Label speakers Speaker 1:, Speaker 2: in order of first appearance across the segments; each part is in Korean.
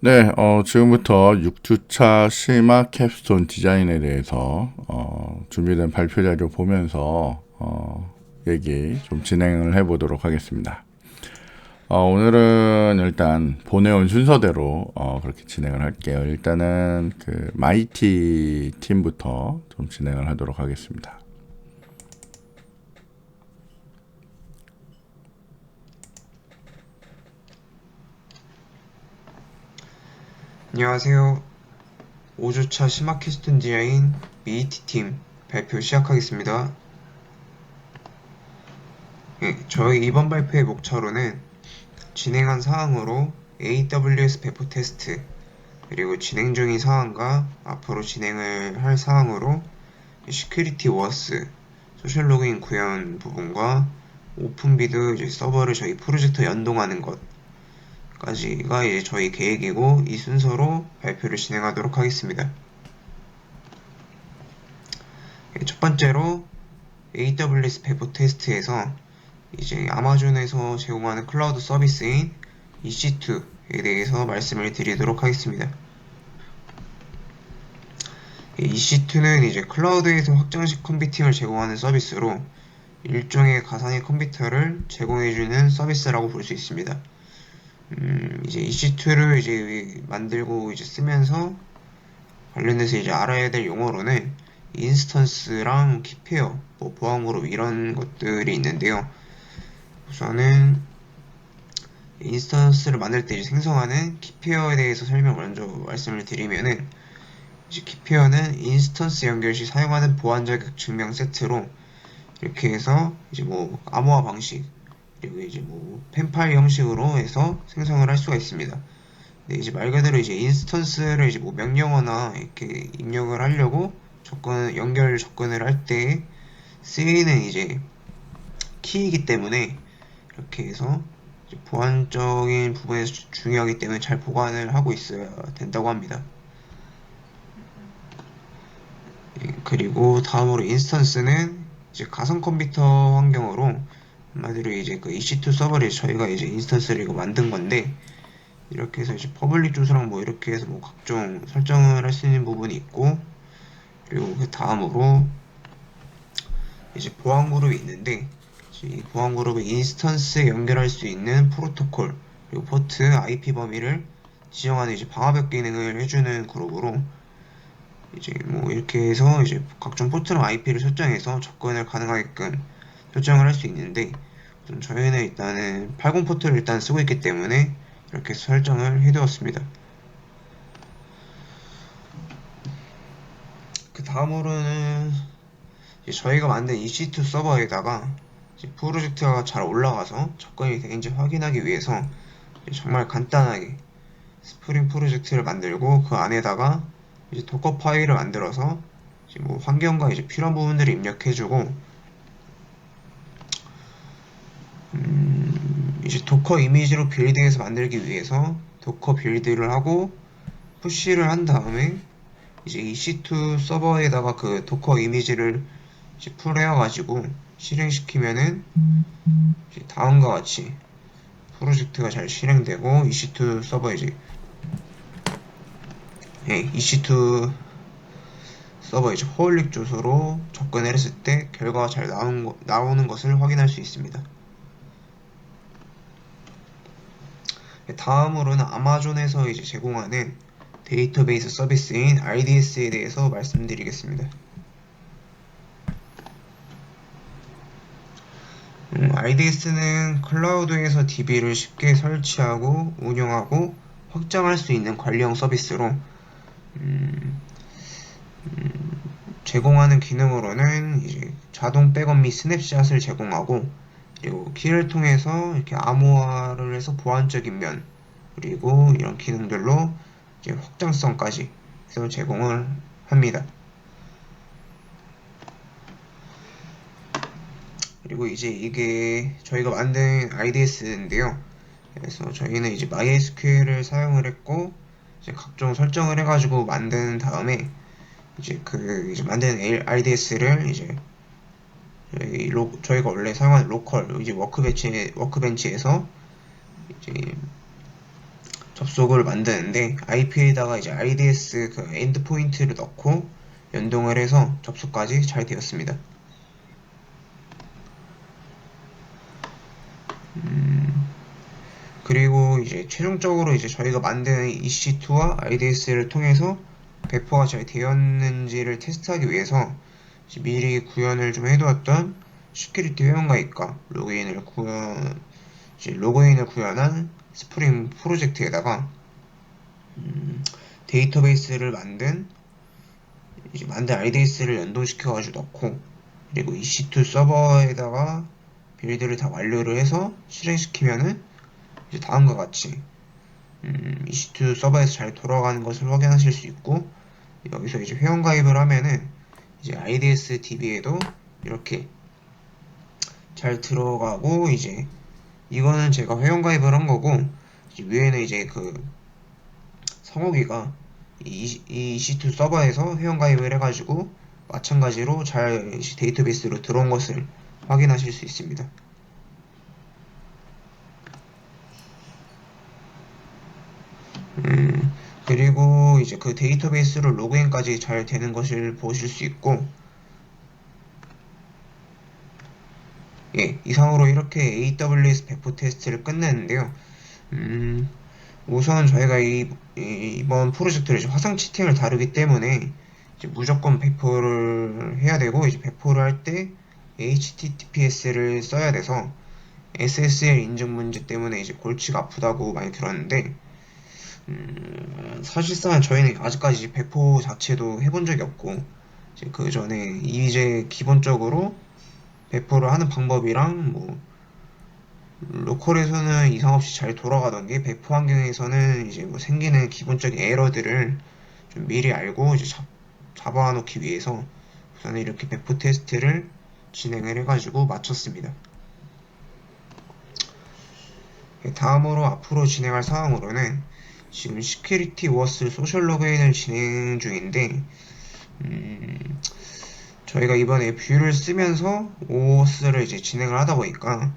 Speaker 1: 네, 지금부터 6주차 실마 캡스톤 디자인에 대해서 준비된 발표 자료 보면서 얘기 좀 진행을 해보도록 하겠습니다. 오늘은 일단 보내온 순서대로 그렇게 진행을 할게요. 일단은 그 마이티 팀부터 좀 진행을 하도록 하겠습니다.
Speaker 2: 안녕하세요. 5주차 시마캐스톤 디자인 미이티팀 발표 시작하겠습니다. 네, 저희 이번 발표의 목차로는 진행한 사항으로 AWS 배포 테스트, 그리고 진행 중인 사항과 앞으로 진행을 할 사항으로 시큐리티 워스, 소셜 로그인 구현 부분과 오픈비드 서버를 저희 프로젝트 연동하는 것까지가 이제 저희 계획이고, 이 순서로 발표를 진행하도록 하겠습니다. 첫 번째로 AWS 배포 테스트에서 이제 아마존에서 제공하는 클라우드 서비스인 EC2에 대해서 말씀을 드리도록 하겠습니다. EC2는 이제 클라우드에서 확장식 컴퓨팅을 제공하는 서비스로 일종의 가상의 컴퓨터를 제공해주는 서비스라고 볼 수 있습니다. 이제 EC2를 이제 만들고 이제 쓰면서 관련돼서 이제 알아야 될 용어로는 인스턴스랑 키페어, 보안 그룹 이런 것들이 있는데요. 우선은 인스턴스를 만들 때 이제 생성하는 키페어에 대해서 설명 먼저 말씀을 드리면은, 이제 키페어는 인스턴스 연결 시 사용하는 보안 자격 증명 세트로 이렇게 해서 이제 뭐 암호화 방식, 그리고 이제 뭐 펜파일 형식으로 해서 생성을 할 수가 있습니다. 근데 이제 말 그대로 이제 인스턴스를 이제 뭐 명령어나 이렇게 입력을 하려고 연결 접근을 할 때 쓰이는 이제 키이기 때문에, 이렇게 해서 보안적인 부분에서 중요하기 때문에 잘 보관을 하고 있어야 된다고 합니다. 그리고 다음으로 인스턴스는 이제 가상 컴퓨터 환경으로, 한마디로 이제 그 EC2 서버를 저희가 이제 인스턴스를 이거 만든 건데, 이렇게 해서 이제 퍼블릭 주소랑 뭐 이렇게 해서 뭐 각종 설정을 할 수 있는 부분이 있고, 그리고 그 다음으로 이제 보안 그룹이 있는데, 이 보안 그룹의 인스턴스에 연결할 수 있는 프로토콜, 그리고 포트, IP 범위를 지정하는 이제 방화벽 기능을 해주는 그룹으로, 이제 뭐 이렇게 해서 이제 각종 포트랑 IP를 설정해서 접근을 가능하게끔 설정을 할 수 있는데, 저희는 일단은 80 포트를 일단 쓰고 있기 때문에 이렇게 설정을 해두었습니다. 그 다음으로는 저희가 만든 EC2 서버에다가 프로젝트가 잘 올라가서 접근이 되는지 확인하기 위해서 정말 간단하게 스프링 프로젝트를 만들고, 그 안에다가 이제 도커 파일을 만들어서 이제 뭐 환경과 이제 필요한 부분들을 입력해주고, 이제 도커 이미지로 빌딩해서 만들기 위해서 도커 빌드를 하고 푸시를 한 다음에 이제 EC2 서버에다가 그 도커 이미지를 이제 풀해가지고 실행시키면은 이제 다음과 같이 프로젝트가 잘 실행되고, EC2 서버 이제 EC2 서버 이제 호울릭 주소로 접근을 했을 때 결과가 잘 나오는 것을 확인할 수 있습니다. 다음으로는 아마존에서 이제 제공하는 데이터베이스 서비스인 RDS에 대해서 말씀드리겠습니다. RDS는 클라우드에서 DB를 쉽게 설치하고 운영하고 확장할 수 있는 관리형 서비스로, 제공하는 기능으로는 이제 자동 백업 및 스냅샷을 제공하고, 그리고 키를 통해서 이렇게 암호화를 해서 보안적인 면, 그리고 이런 기능들로 이제 확장성까지 해서 제공을 합니다. 그리고 이제 이게 저희가 만든 RDS인데요. 그래서 저희는 이제 MySQL을 사용을 했고, 이제 각종 설정을 해가지고 만든 다음에 이제 만든 RDS를 이제 저희가 원래 사용하는 로컬 이제 워크벤치에서 이제 접속을 만드는데 IP에다가 이제 IDS 그 엔드 포인트를 넣고 연동을 해서 접속까지 잘 되었습니다. 그리고 이제 최종적으로 이제 저희가 만든 EC2와 IDS를 통해서 배포가 잘 되었는지를 테스트하기 위해서 미리 구현을 좀 해두었던 시큐리티 회원가입과 로그인을 구현한 스프링 프로젝트에다가 데이터베이스를 만든 IDS를 연동시켜가지고 넣고, 그리고 EC2 서버에다가 빌드를 다 완료를 해서 실행시키면은 이제 다음과 같이 EC2 서버에서 잘 돌아가는 것을 확인하실 수 있고, 여기서 이제 회원가입을 하면은 이제 IDS DB에도 이렇게 잘 들어가고, 이제 이거는 제가 회원가입을 한 거고, 이제 위에는 이제 그 성욱이가 이 EC2 서버에서 회원가입을 해가지고 마찬가지로 잘 데이터베이스로 들어온 것을 확인하실 수 있습니다. 그리고 이제 그 데이터베이스로 로그인까지 잘 되는 것을 보실 수 있고, 예, 이상으로 이렇게 AWS 배포 테스트를 끝냈는데요. 우선 저희가 이번 프로젝트를 이제 화상 치팅을 다루기 때문에 이제 무조건 배포를 해야 되고, 이제 배포를 할 때 HTTPS를 써야 돼서 SSL 인증 문제 때문에 이제 골치가 아프다고 많이 들었는데, 사실상 저희는 아직까지 배포 자체도 해본 적이 없고, 이제 그 전에 이제 기본적으로 배포를 하는 방법이랑 뭐 로컬에서는 이상 없이 잘 돌아가던 게 배포 환경에서는 이제 뭐 생기는 기본적인 에러들을 좀 미리 알고 이제 잡아 놓기 위해서 우선 이렇게 배포 테스트를 진행을 해가지고 마쳤습니다. 다음으로 앞으로 진행할 사항으로는 지금 시큐리티 워스 소셜 로그인을 진행 중인데, 저희가 이번에 뷰를 쓰면서 OOS를 이제 진행을 하다 보니까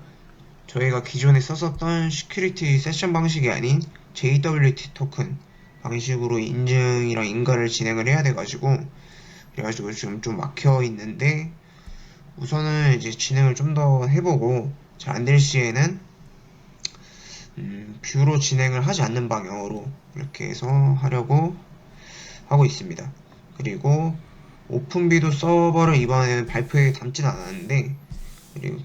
Speaker 2: 저희가 기존에 썼었던 시큐리티 세션 방식이 아닌 JWT 토큰 방식으로 인증이랑 인가를 진행을 해야 돼가지고, 그래가지고 지금 좀 막혀 있는데, 우선은 이제 진행을 좀 더 해보고 잘 안 될 시에는 뷰로 진행을 하지 않는 방향으로 이렇게 해서 하려고 하고 있습니다. 그리고 오픈비도 서버를 이번에는 발표에 담진 않았는데, 그리고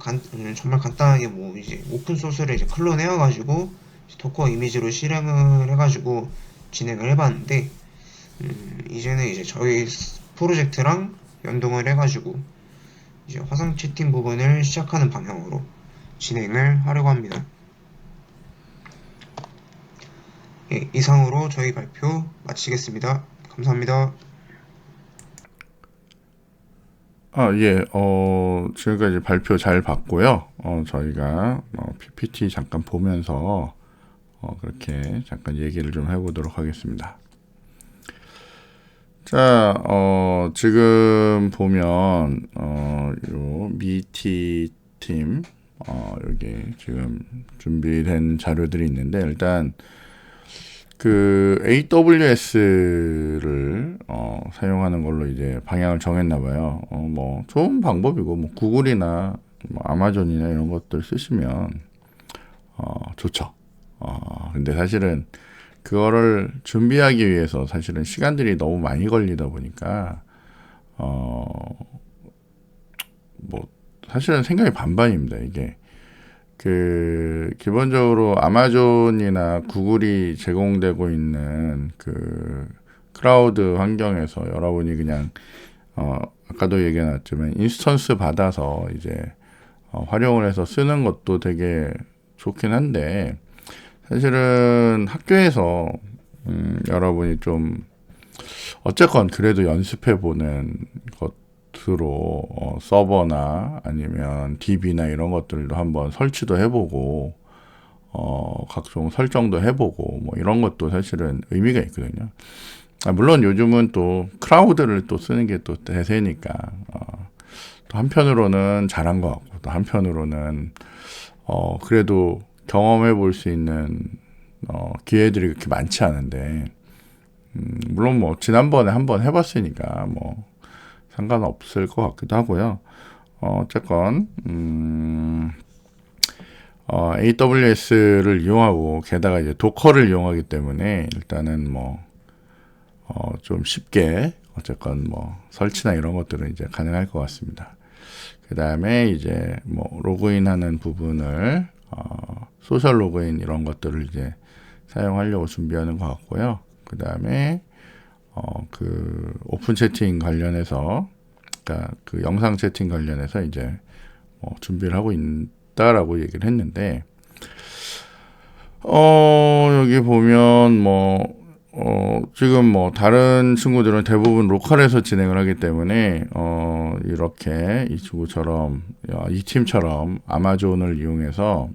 Speaker 2: 정말 간단하게 뭐 이제 오픈소스를 이제 클론 해와가지고 도커 이미지로 실행을 해가지고 진행을 해봤는데, 이제는 이제 저희 프로젝트랑 연동을 해가지고 이제 화상 채팅 부분을 시작하는 방향으로 진행을 하려고 합니다. 예, 이상으로 저희 발표 마치겠습니다. 감사합니다.
Speaker 1: 예, 지금까지 발표 잘 봤고요. 저희가 PPT 잠깐 보면서 그렇게 잠깐 얘기를 좀 해보도록 하겠습니다. 자, 지금 보면 요 미티 팀 여기 지금 준비된 자료들이 있는데, 일단 그 AWS를 사용하는 걸로 이제 방향을 정했나 봐요. 뭐 좋은 방법이고, 뭐 구글이나 뭐 아마존이나 이런 것들 쓰시면 좋죠. 근데 사실은 그거를 준비하기 위해서 사실은 시간들이 너무 많이 걸리다 보니까 뭐 사실은 생각이 반반입니다. 이게 그 기본적으로 아마존이나 구글이 제공되고 있는 그 클라우드 환경에서 여러분이 그냥 아까도 얘기해 놨지만 인스턴스 받아서 이제 활용을 해서 쓰는 것도 되게 좋긴 한데, 사실은 학교에서 여러분이 좀 어쨌건 그래도 연습해 보는 것으로 서버나 아니면 DB나 이런 것들도 한번 설치도 해보고 각종 설정도 해보고 뭐 이런 것도 사실은 의미가 있거든요. 물론 요즘은 또 클라우드를 또 쓰는 게 또 대세니까 또 한편으로는 잘한 것 같고, 또 한편으로는 그래도 경험해 볼 수 있는 기회들이 그렇게 많지 않은데, 물론 뭐 지난번에 한번 해봤으니까 뭐 상관없을 것 같기도 하고요. 어쨌건 AWS를 이용하고 게다가 이제 도커를 이용하기 때문에 일단은 뭐 좀 쉽게 어쨌건 뭐 설치나 이런 것들은 이제 가능할 것 같습니다. 그 다음에 이제 뭐 로그인하는 부분을 소셜 로그인 이런 것들을 이제 사용하려고 준비하는 것 같고요. 그 다음에 그 오픈 채팅 관련해서, 그러니까 그 영상 채팅 관련해서 이제 준비를 하고 있다라고 얘기를 했는데, 여기 보면 지금 뭐 다른 친구들은 대부분 로컬에서 진행을 하기 때문에 이렇게 이 친구처럼 이 팀처럼 아마존을 이용해서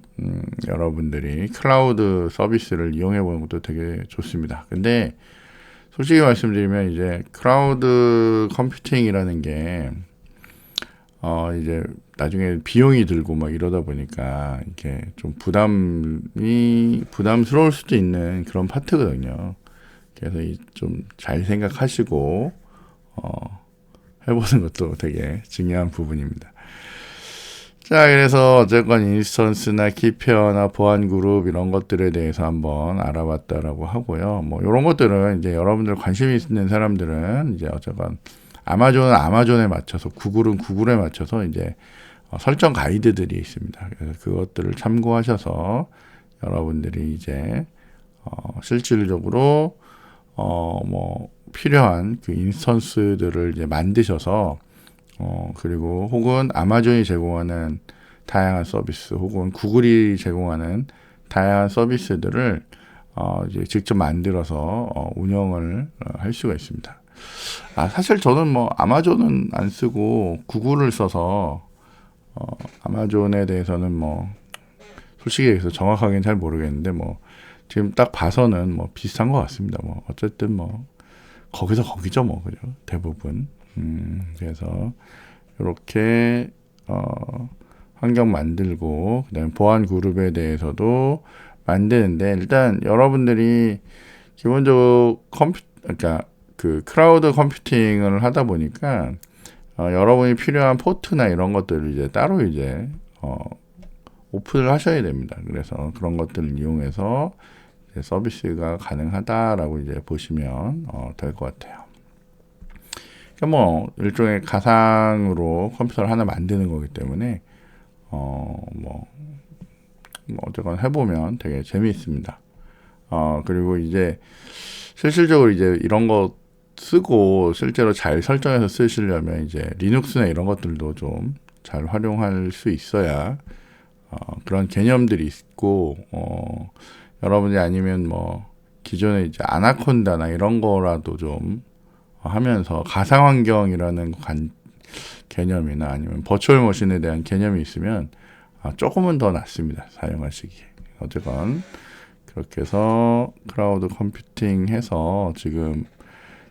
Speaker 1: 여러분들이 클라우드 서비스를 이용해 보는 것도 되게 좋습니다. 근데 솔직히 말씀드리면 이제 클라우드 컴퓨팅이라는 게 이제 나중에 비용이 들고 막 이러다 보니까 이게 좀 부담스러울 수도 있는 그런 파트거든요. 그래서 좀 잘 생각하시고 해보는 것도 되게 중요한 부분입니다. 자, 그래서 어쨌건 인스턴스나 키페어나 보안 그룹 이런 것들에 대해서 한번 알아봤다라고 하고요. 뭐 이런 것들은 이제 여러분들 관심 있는 사람들은 이제 어쨌건 아마존은 아마존에 맞춰서, 구글은 구글에 맞춰서 이제 설정 가이드들이 있습니다. 그래서 그것들을 참고하셔서 여러분들이 이제 실질적으로 뭐 필요한 그 인스턴스들을 이제 만드셔서 그리고 혹은 아마존이 제공하는 다양한 서비스 혹은 구글이 제공하는 다양한 서비스들을 이제 직접 만들어서 운영을 할 수가 있습니다. 사실 저는 뭐 아마존은 안 쓰고 구글을 써서 아마존에 대해서는 뭐 솔직히 얘기해서 정확하게는 잘 모르겠는데 뭐 지금 딱 봐서는 뭐 비슷한 것 같습니다. 뭐 어쨌든 뭐 거기서 거기죠 뭐 그죠 대부분. 그래서 이렇게 환경 만들고 그다음에 보안 그룹에 대해서도 만드는데, 일단 여러분들이 기본적으로 그러니까 그 클라우드 컴퓨팅을 하다 보니까 여러분이 필요한 포트나 이런 것들을 이제 따로 이제 오픈을 하셔야 됩니다. 그래서 그런 것들을 이용해서 이제 서비스가 가능하다라고 이제 보시면 될 것 같아요. 그러니까 뭐 일종의 가상으로 컴퓨터를 하나 만드는 거기 때문에 뭐 어쨌건 해보면 되게 재미있습니다. 그리고 이제 실질적으로 이제 이런 거 쓰고 실제로 잘 설정해서 쓰시려면 이제 리눅스나 이런 것들도 좀 잘 활용할 수 있어야 그런 개념들이 있고, 여러분이 아니면 뭐 기존에 이제 아나콘다나 이런 거라도 좀 하면서 가상환경이라는 개념이나 아니면 버추얼 머신에 대한 개념이 있으면 조금은 더 낫습니다. 사용하시기에. 어쨌건 그렇게 해서 클라우드 컴퓨팅 해서 지금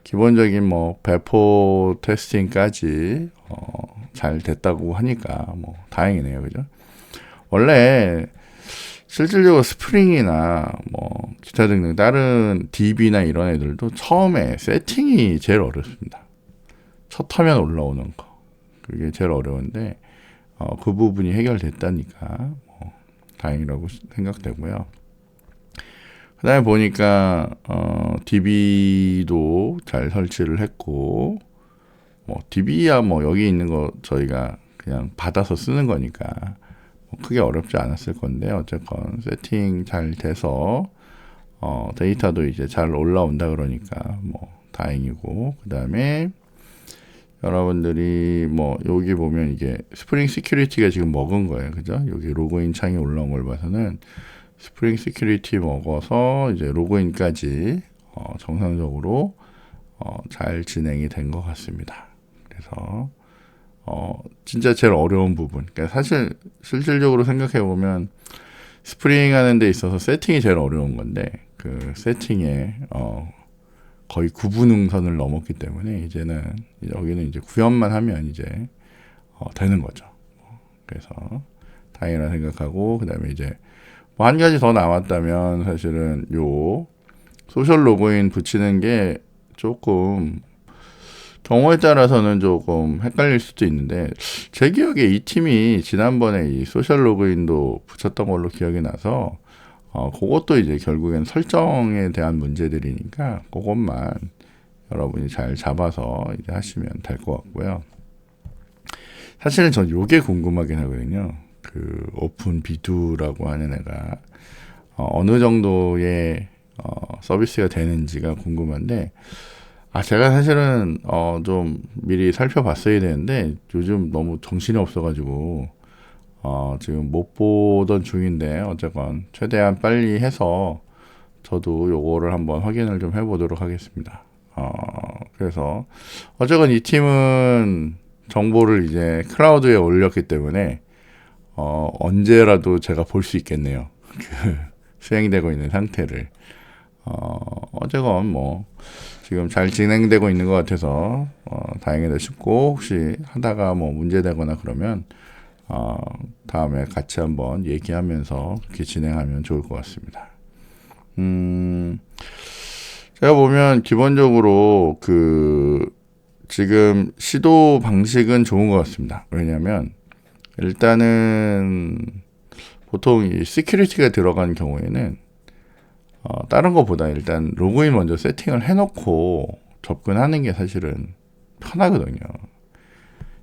Speaker 1: 기본적인 뭐 배포 테스팅까지 잘 됐다고 하니까 뭐 다행이네요. 그죠? 원래 실질적으로 스프링이나 뭐 기타 등등 다른 DB나 이런 애들도 처음에 세팅이 제일 어렵습니다. 첫 화면 올라오는 거. 그게 제일 어려운데 그 부분이 해결됐다니까 뭐 다행이라고 생각되고요. 그 다음에 보니까 DB도 잘 설치를 했고, 뭐 DB야 뭐 여기 있는 거 저희가 그냥 받아서 쓰는 거니까 뭐 크게 어렵지 않았을 건데, 어쨌건 세팅 잘 돼서 데이터도 이제 잘 올라온다 그러니까 뭐 다행이고, 그 다음에 여러분들이 뭐 여기 보면 이게 스프링 시큐리티가 지금 먹은 거예요. 그죠? 여기 로그인 창이 올라온 걸 봐서는 스프링 시큐리티 먹어서 이제 로그인까지 정상적으로 잘 진행이 된 것 같습니다. 그래서 진짜 제일 어려운 부분. 그러니까 사실 실질적으로 생각해 보면 스프링 하는 데 있어서 세팅이 제일 어려운 건데, 그 세팅에 거의 구분응선을 넘었기 때문에 이제는 여기는 이제 구현만 하면 이제 되는 거죠. 그래서 다행이라 생각하고, 그 다음에 이제 뭐 한 가지 더 남았다면 사실은 요 소셜 로그인 붙이는 게 조금 경우에 따라서는 조금 헷갈릴 수도 있는데, 제 기억에 이 팀이 지난번에 이 소셜 로그인도 붙였던 걸로 기억이 나서 그것도 이제 결국엔 설정에 대한 문제들이니까 그것만 여러분이 잘 잡아서 이제 하시면 될 것 같고요. 사실은 전 요게 궁금하긴 하거든요. 그 오픈 비두라고 하는 애가 어느 정도의 서비스가 되는지가 궁금한데, 제가 사실은 좀 미리 살펴봤어야 되는데 요즘 너무 정신이 없어가지고 지금 못 보던 중인데, 어쨌건 최대한 빨리 해서 저도 요거를 한번 확인을 좀 해보도록 하겠습니다. 그래서 어쨌건 이 팀은 정보를 이제 클라우드에 올렸기 때문에 언제라도 제가 볼 수 있겠네요. 그 수행되고 있는 상태를. 어쨌건 뭐 지금 잘 진행되고 있는 것 같아서 다행이다 싶고, 혹시 하다가 뭐 문제되거나 그러면 다음에 같이 한번 얘기하면서 그렇게 진행하면 좋을 것 같습니다. 제가 보면 기본적으로 그 지금 시도 방식은 좋은 것 같습니다. 왜냐하면 일단은 보통 이 시큐리티가 들어간 경우에는 다른 것보다 일단 로그인 먼저 세팅을 해놓고 접근하는 게 사실은 편하거든요.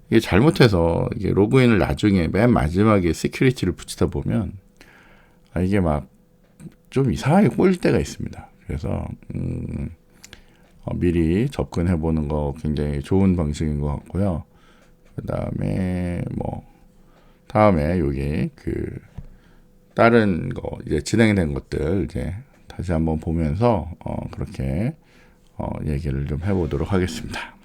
Speaker 1: 이게 잘못해서 이게 로그인을 나중에 맨 마지막에 시큐리티를 붙이다 보면 이게 막 좀 이상하게 꼬일 때가 있습니다. 그래서 미리 접근해 보는 거 굉장히 좋은 방식인 것 같고요. 그 다음에 뭐 다음에 여기 그 다른 거 이제 진행된 것들 이제 다시 한번 보면서 그렇게 얘기를 좀 해보도록 하겠습니다.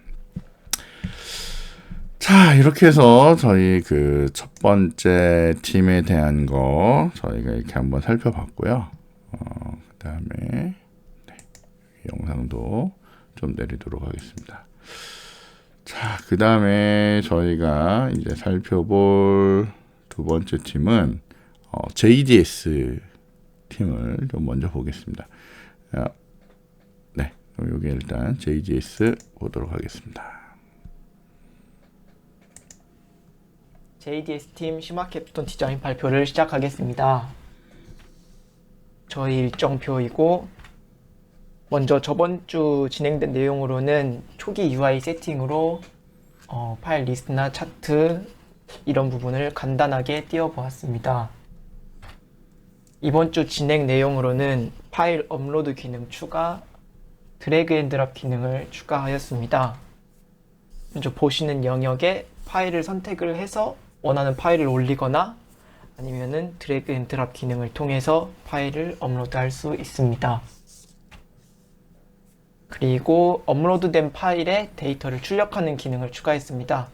Speaker 1: 자, 이렇게 해서 저희 그 첫 번째 팀에 대한 거 저희가 이렇게 한번 살펴봤고요. 그 다음에 네, 영상도 좀 내리도록 하겠습니다. 자, 그 다음에 저희가 이제 살펴볼 두 번째 팀은 JDS 팀을 좀 먼저 보겠습니다. 네, 그럼 여기 일단 JDS 보도록 하겠습니다.
Speaker 3: JDS 팀 시마캡스톤 디자인 발표를 시작하겠습니다. 저희 일정표이고, 먼저 저번 주 진행된 내용으로는 초기 UI 세팅으로 파일 리스트나 차트 이런 부분을 간단하게 띄워보았습니다. 이번 주 진행 내용으로는 파일 업로드 기능 추가, 드래그 앤 드랍 기능을 추가하였습니다. 먼저 보시는 영역에 파일을 선택을 해서 원하는 파일을 올리거나 아니면은 드래그 앤 드랍 기능을 통해서 파일을 업로드할 수 있습니다. 그리고 업로드된 파일에 데이터를 출력하는 기능을 추가했습니다.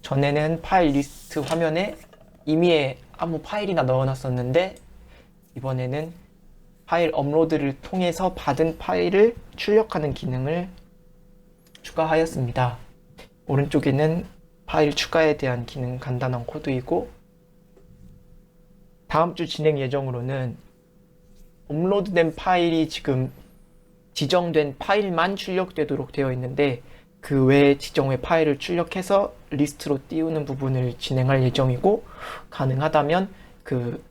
Speaker 3: 전에는 파일 리스트 화면에 이미 아무 파일이나 넣어놨었는데, 이번에는 파일 업로드를 통해서 받은 파일을 출력하는 기능을 추가하였습니다. 오른쪽에는 파일 추가에 대한 기능 간단한 코드이고, 다음 주 진행 예정으로는 업로드된 파일이 지금 지정된 파일만 출력되도록 되어 있는데, 그 외에 지정 외 파일을 출력해서 리스트로 띄우는 부분을 진행할 예정이고, 가능하다면 그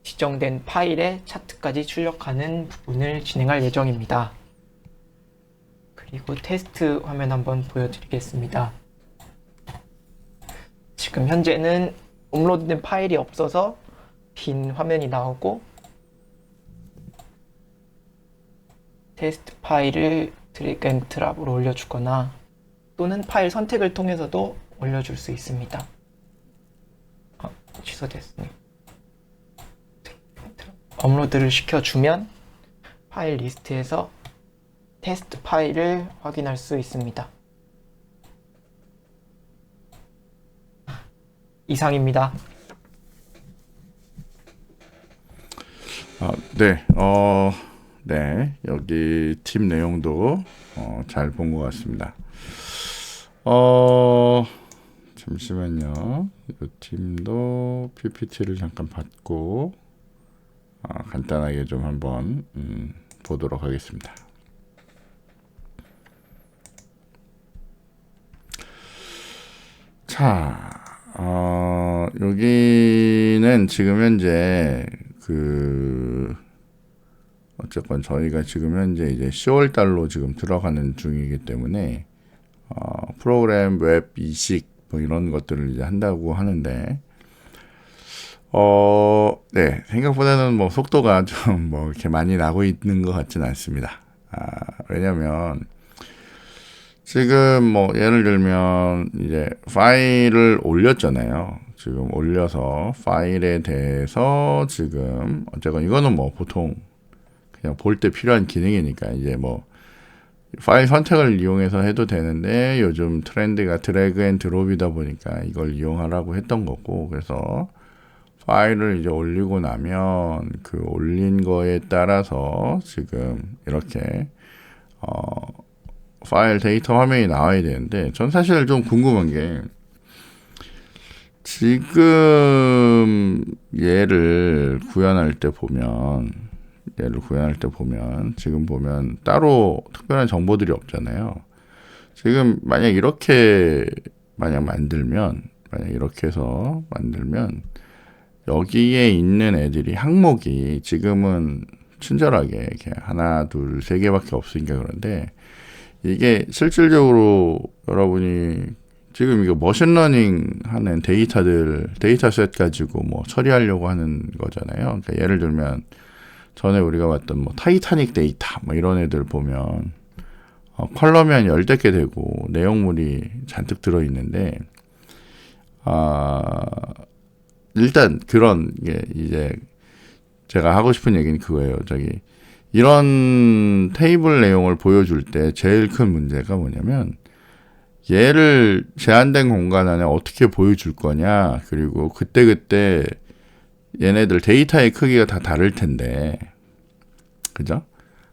Speaker 3: 지정된 파일의 차트까지 출력하는 부분을 진행할 예정입니다. 그리고 테스트 화면 한번 보여드리겠습니다. 지금 현재는 업로드된 파일이 없어서 빈 화면이 나오고, 테스트 파일을 드래그 앤 드랍으로 올려주거나 또는 파일 선택을 통해서도 올려줄 수 있습니다. 취소됐습니다. 업로드를 시켜주면 파일 리스트에서 테스트 파일을 확인할 수 있습니다. 이상입니다.
Speaker 1: 네, 네, 여기 팀 내용도 잘 본 것 같습니다. 잠시만요. 이 팀도 PPT를 잠깐 받고 간단하게 좀 한번 보도록 하겠습니다. 자, 여기는 지금 현재 어쨌건 저희가 지금 현재 이제 10월 달로 지금 들어가는 중이기 때문에 프로그램 웹 이식 뭐 이런 것들을 이제 한다고 하는데 네, 생각보다는 뭐 속도가 좀 뭐 이렇게 많이 나고 있는 것 같지는 않습니다. 왜냐면 지금 뭐 예를 들면 이제 파일을 올렸잖아요. 지금 올려서 파일에 대해서 지금 어쨌건 이거는 뭐 보통 그냥 볼 때 필요한 기능이니까 이제 뭐 파일 선택을 이용해서 해도 되는데 요즘 트렌드가 드래그 앤 드롭이다 보니까 이걸 이용하라고 했던 거고, 그래서 파일을 이제 올리고 나면 그 올린 거에 따라서 지금 이렇게 파일 데이터 화면이 나와야 되는데, 전 사실 좀 궁금한 게 지금 얘를 구현할 때 보면 지금 보면 따로 특별한 정보들이 없잖아요. 지금 만약 이렇게 이렇게 해서 만들면 여기에 있는 애들이 항목이 지금은 친절하게 이렇게 하나, 둘, 세 개밖에 없으니까 그런데, 이게 실질적으로 여러분이 지금 이거 머신러닝 하는 데이터셋 가지고 뭐 처리하려고 하는 거잖아요. 그러니까 예를 들면 전에 우리가 봤던 뭐 타이타닉 데이터 뭐 이런 애들 보면 컬럼이 한 10개 되고 내용물이 잔뜩 들어있는데, 일단 그런 게 이제 제가 하고 싶은 얘기는 그거예요. 이런 테이블 내용을 보여줄 때 제일 큰 문제가 뭐냐면, 얘를 제한된 공간 안에 어떻게 보여줄 거냐, 그리고 그때그때 얘네들 데이터의 크기가 다 다를 텐데, 그죠?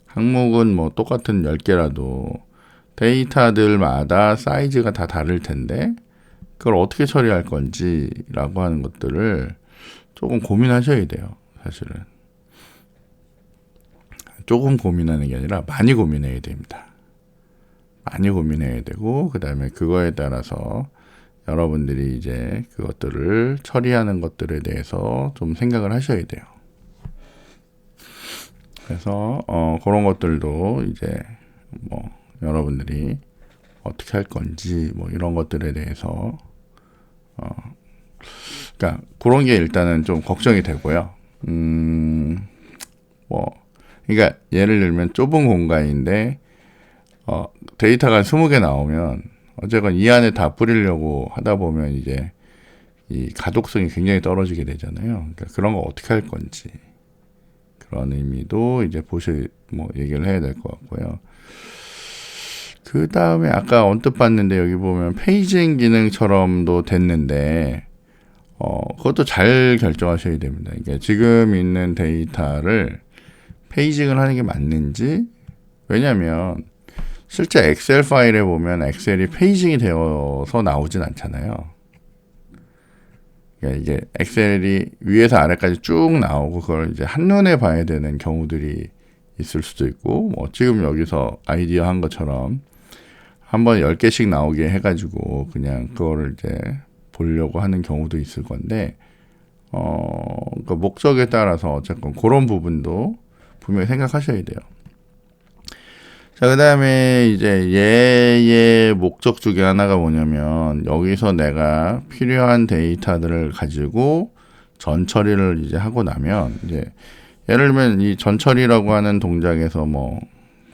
Speaker 1: 항목은 뭐 똑같은 10개라도 데이터들마다 사이즈가 다 다를 텐데, 그걸 어떻게 처리할 건지라고 하는 것들을 조금 고민하셔야 돼요, 사실은. 조금 고민하는 게 아니라 많이 고민해야 됩니다. 많이 고민해야 되고, 그 다음에 그거에 따라서 여러분들이 이제 그것들을 처리하는 것들에 대해서 좀 생각을 하셔야 돼요. 그래서 그런 것들도 이제 뭐 여러분들이 어떻게 할 건지 뭐 이런 것들에 대해서 그러니까 그런 게 일단은 좀 걱정이 되고요. 그러니까 예를 들면 좁은 공간인데 데이터가 20개 나오면 어쨌건 이 안에 다 뿌리려고 하다 보면 이제 이 가독성이 굉장히 떨어지게 되잖아요. 그러니까 그런 거 어떻게 할 건지, 그런 의미도 이제 얘기를 해야 될 것 같고요. 그 다음에 아까 언뜻 봤는데 여기 보면 페이징 기능처럼도 됐는데, 그것도 잘 결정하셔야 됩니다. 그러니까 지금 있는 데이터를 페이징을 하는 게 맞는지, 왜냐면 실제 엑셀 파일에 보면 엑셀이 페이징이 되어서 나오진 않잖아요. 그러니까 이게 엑셀이 위에서 아래까지 쭉 나오고 그걸 이제 한눈에 봐야 되는 경우들이 있을 수도 있고, 뭐 지금 여기서 아이디어 한 것처럼 한번 10개씩 나오게 해가지고 그냥 그거를 이제 보려고 하는 경우도 있을 건데, 그 목적에 따라서 어쨌건 그런 부분도 분명히 생각하셔야 돼요. 자, 그 다음에 이제 얘의 목적 중에 하나가 뭐냐면, 여기서 내가 필요한 데이터들을 가지고 전처리를 이제 하고 나면, 이제 예를 들면 이 전처리라고 하는 동작에서 뭐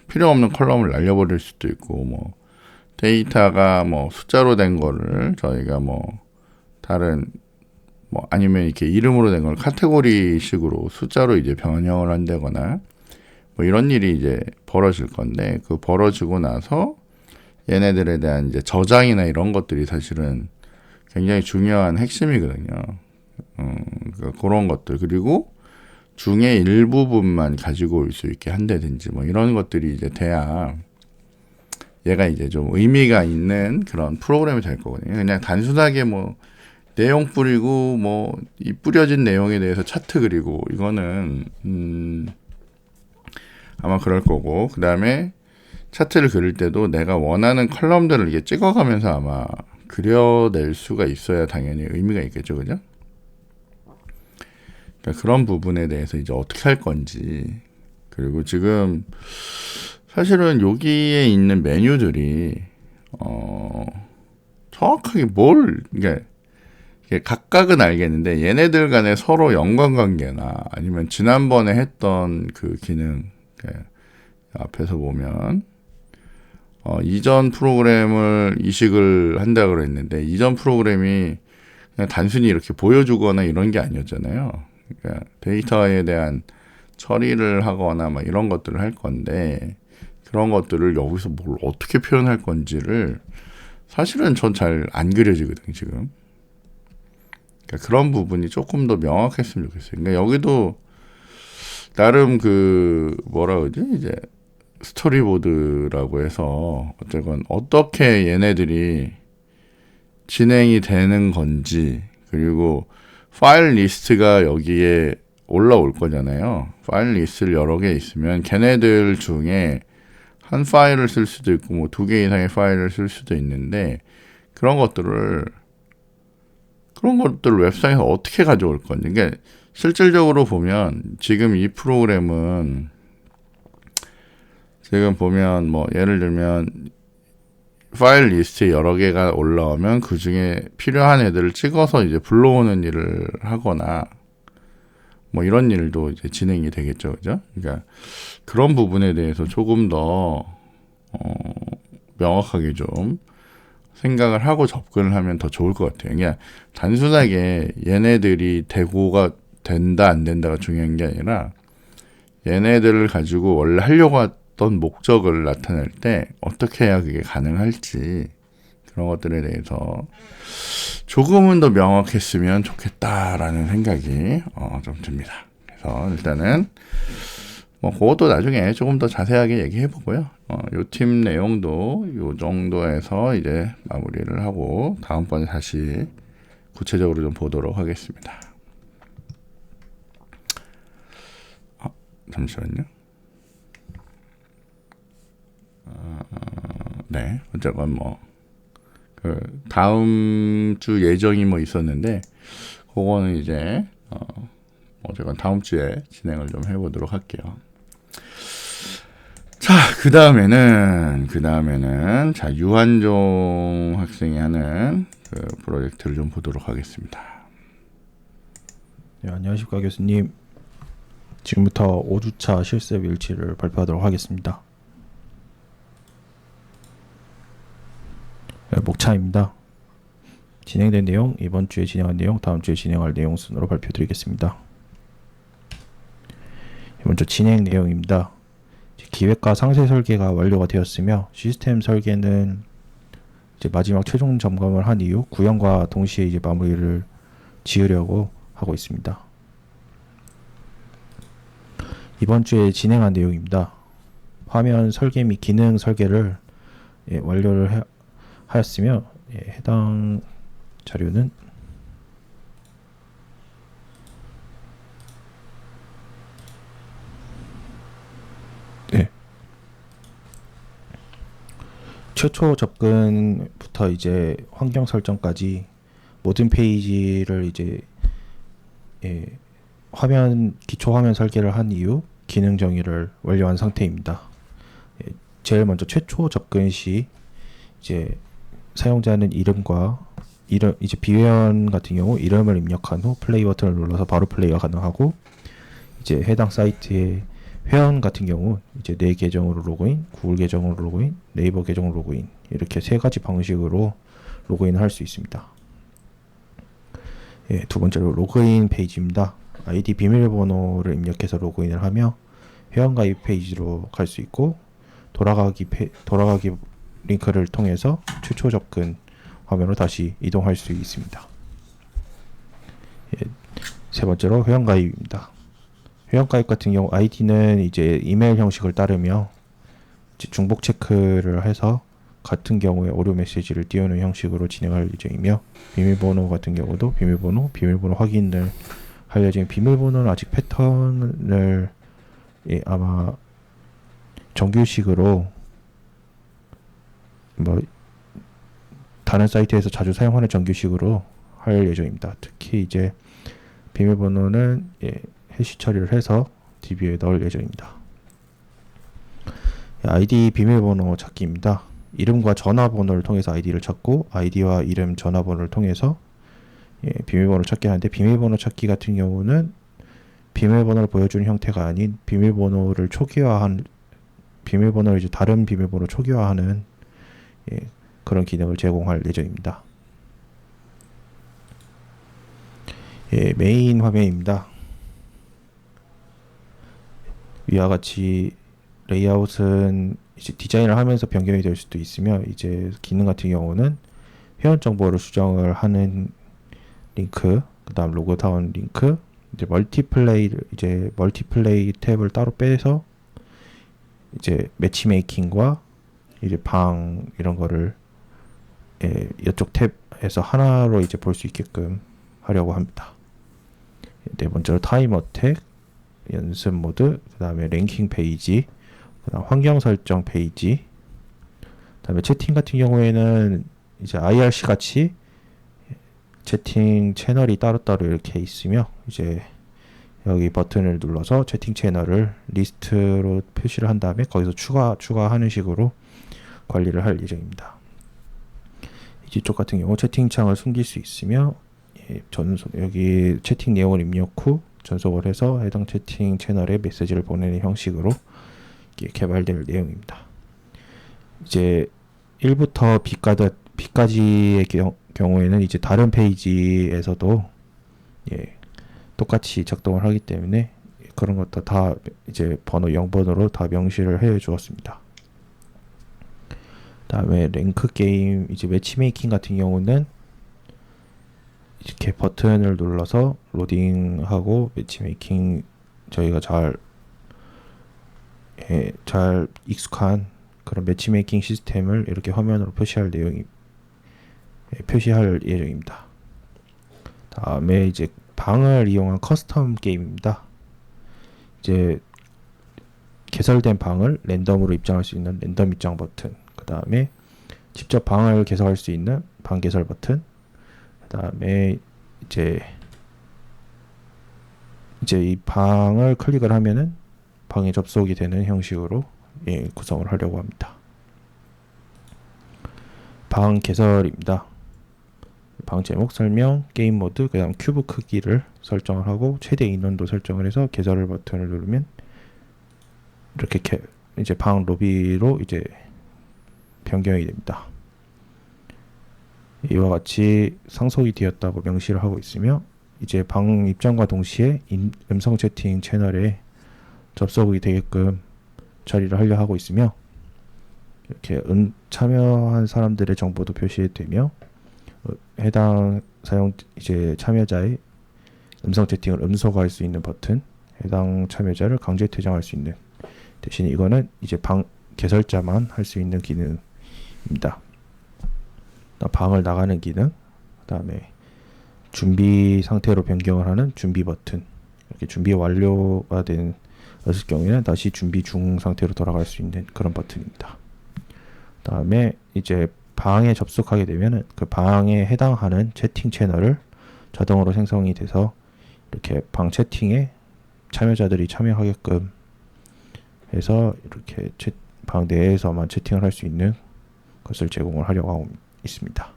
Speaker 1: 필요 없는 컬럼을 날려버릴 수도 있고, 뭐 데이터가 뭐 숫자로 된 거를 저희가 뭐 다른 뭐 아니면 이렇게 이름으로 된 걸 카테고리 식으로 숫자로 이제 변형을 한다거나 뭐 이런 일이 이제 벌어질 건데, 그 벌어지고 나서 얘네들에 대한 이제 저장이나 이런 것들이 사실은 굉장히 중요한 핵심이거든요. 그런 것들, 그리고 중에 일부분만 가지고 올 수 있게 한다든지 뭐 이런 것들이 이제 돼야 얘가 이제 좀 의미가 있는 그런 프로그램이 될 거거든요. 그냥 단순하게 뭐 내용 뿌리고 뭐 이 뿌려진 내용에 대해서 차트 그리고 이거는 아마 그럴 거고, 그 다음에 차트를 그릴 때도 내가 원하는 컬럼들을 이게 찍어가면서 아마 그려낼 수가 있어야 당연히 의미가 있겠죠, 그죠? 그러니까 그런 부분에 대해서 이제 어떻게 할 건지, 그리고 지금 사실은 여기에 있는 메뉴들이 정확하게 이게 각각은 알겠는데 얘네들 간에 서로 연관관계나 아니면 지난번에 했던 그 기능, 앞에서 보면 이전 프로그램을 이식을 한다 그랬는데 이전 프로그램이 그냥 단순히 이렇게 보여주거나 이런 게 아니었잖아요. 그러니까 데이터에 대한 처리를 하거나 막 이런 것들을 할 건데, 그런 것들을 여기서 뭘 어떻게 표현할 건지를 사실은 전 잘 안 그려지거든요, 지금. 그러니까 그런 부분이 조금 더 명확했으면 좋겠어요. 그러니까 여기도 나름 그 뭐라 그러지, 이제 스토리보드라고 해서 어쨌건 어떻게 얘네들이 진행이 되는 건지, 그리고 파일 리스트가 여기에 올라올 거잖아요. 파일 리스트를 여러 개 있으면 걔네들 중에 한 파일을 쓸 수도 있고 뭐 2개 이상의 파일을 쓸 수도 있는데, 그런 것들을 웹상에서 어떻게 가져올 건지. 그러니까 실질적으로 보면 지금 이 프로그램은 지금 보면 뭐 예를 들면 파일 리스트에 여러 개가 올라오면 그 중에 필요한 애들을 찍어서 이제 불러오는 일을 하거나 뭐 이런 일도 이제 진행이 되겠죠, 그죠? 그러니까 그런 부분에 대해서 조금 더 명확하게 좀 생각을 하고 접근을 하면 더 좋을 것 같아요. 그냥 단순하게 얘네들이 대고가 된다 안 된다가 중요한 게 아니라 얘네들을 가지고 원래 하려고 했던 목적을 나타낼 때 어떻게 해야 그게 가능할지, 그런 것들에 대해서 조금은 더 명확했으면 좋겠다라는 생각이 좀 듭니다. 그래서 일단은 뭐 그것도 나중에 조금 더 자세하게 얘기해 보고요. 요 팀 내용도 요 정도에서 이제 마무리를 하고 다음번에 다시 구체적으로 좀 보도록 하겠습니다. 잠시만요. 네, 어쨌건 뭐 그 다음 주 예정이 뭐 있었는데 그거는 이제 어쨌건 다음 주에 진행을 좀 해보도록 할게요. 자, 그 다음에는 자, 유한종 학생이 하는 그 프로젝트를 좀 보도록 하겠습니다.
Speaker 4: 네, 안녕하십니까 교수님. 지금부터 5주차 실습 일지를 발표하도록 하겠습니다. 네, 목차입니다. 진행된 내용, 이번 주에 진행한 내용, 다음 주에 진행할 내용 순으로 발표드리겠습니다. 이번 주 진행 내용입니다. 기획과 상세 설계가 완료가 되었으며 시스템 설계는 이제 마지막 최종 점검을 한 이후 구현과 동시에 이제 마무리를 지으려고 하고 있습니다. 이번 주에 진행한 내용입니다. 화면 설계 및 기능 설계를 완료를 하였으며 해당 자료는 최초 접근부터 이제 환경 설정까지 모든 페이지를 이제 기초 화면 설계를 한 이후 기능 정의를 완료한 상태입니다. 제일 먼저 최초 접근 시 이제 사용자는 이름과 이제 비회원 같은 경우 이름을 입력한 후 플레이 버튼을 눌러서 바로 플레이가 가능하고, 이제 해당 사이트의 회원 같은 경우 이제 내 계정으로 로그인, 구글 계정으로 로그인, 네이버 계정으로 로그인, 이렇게 세 가지 방식으로 로그인을 할 수 있습니다. 두 번째로 로그인 페이지입니다. 아이디 비밀번호를 입력해서 로그인을 하며 회원 가입 페이지로 갈 수 있고, 돌아가기 링크를 통해서 최초 접근 화면으로 다시 이동할 수 있습니다. 세 번째로 회원 가입입니다. 회원 가입 같은 경우 아이디는 이제 이메일 형식을 따르며 이제 중복 체크를 해서 같은 경우에 오류 메시지를 띄우는 형식으로 진행할 예정이며, 비밀번호 같은 경우도 비밀번호 확인을 할 예정인. 비밀번호는 아직 패턴을 아마 정규식으로 뭐 다른 사이트에서 자주 사용하는 정규식으로 할 예정입니다. 특히 이제 비밀번호는 해시 처리를 해서 DB에 넣을 예정입니다. 아이디 비밀번호 찾기입니다. 이름과 전화번호를 통해서 아이디를 찾고, 아이디와 이름, 전화번호를 통해서 비밀번호를 찾게 하는데, 비밀번호 찾기 같은 경우는 비밀번호를 보여주는 형태가 아닌 비밀번호를 이제 다른 비밀번호 초기화하는 그런 기능을 제공할 예정입니다. 메인 화면입니다. 위와 같이 레이아웃은 이제 디자인을 하면서 변경이 될 수도 있으며, 이제 기능 같은 경우는 회원 정보를 수정을 하는 링크, 그다음 로그다운 링크, 이제 멀티플레이 탭을 따로 빼서 이제 매치메이킹과 이제 방 이런 거를 이쪽 탭에서 하나로 이제 볼 수 있게끔 하려고 합니다. 네 번째로 타임 어택, 연습 모드, 그 다음에 랭킹 페이지, 그 다음 환경 설정 페이지, 그 다음에 채팅 같은 경우에는 이제 IRC 같이 채팅 채널이 따로따로 이렇게 있으며, 이제 여기 버튼을 눌러서 채팅 채널을 리스트로 표시를 한 다음에 거기서 추가하는 식으로 관리를 할 예정입니다. 이쪽 같은 경우 채팅창을 숨길 수 있으며, 여기 채팅 내용을 입력 후 전송을 해서 해당 채팅 채널에 메시지를 보내는 형식으로 개발될 내용입니다. 이제 1부터 B까지의 경우에는 이제 다른 페이지에서도 똑같이 작동을 하기 때문에 그런 것도 다 이제 번호 0번으로 다 명시를 해 주었습니다. 다음에 랭크 게임, 이제 매치메이킹 같은 경우는 이렇게 버튼을 눌러서 로딩하고 매치메이킹 저희가 잘 익숙한 그런 매치메이킹 시스템을 이렇게 화면으로 표시할 예정입니다. 다음에 이제 방을 이용한 커스텀 게임입니다. 이제 개설된 방을 랜덤으로 입장할 수 있는 랜덤 입장 버튼, 그 다음에 직접 방을 개설할 수 있는 방 개설 버튼, 그 다음에 이제 이 방을 클릭을 하면은 방에 접속이 되는 형식으로 구성을 하려고 합니다. 방 개설입니다. 방 제목, 설명, 게임 모드, 그 다음 큐브 크기를 설정을 하고 최대 인원도 설정을 해서 개설 버튼을 누르면 이렇게 이제 방 로비로 이제 변경이 됩니다. 이와 같이 상속이 되었다고 명시를 하고 있으며, 이제 방 입장과 동시에 음성 채팅 채널에 접속이 되게끔 처리를 하려 하고 있으며, 이렇게 참여한 사람들의 정보도 표시되며, 해당 이제 참여자의 음성 채팅을 음소거할 수 있는 버튼, 해당 참여자를 강제 퇴장할 수 있는, 대신 이거는 이제 방 개설자만 할 수 있는 기능입니다. 방을 나가는 기능, 그 다음에 준비 상태로 변경을 하는 준비 버튼, 이렇게 준비 완료가 됐을 경우에는 다시 준비 중 상태로 돌아갈 수 있는 그런 버튼입니다. 그 다음에 이제 방에 접속하게 되면은 그 방에 해당하는 채팅 채널을 자동으로 생성이 돼서 이렇게 방 채팅에 참여자들이 참여하게끔 해서 이렇게 방 내에서만 채팅을 할 수 있는 것을 제공을 하려고 하고 있습니다.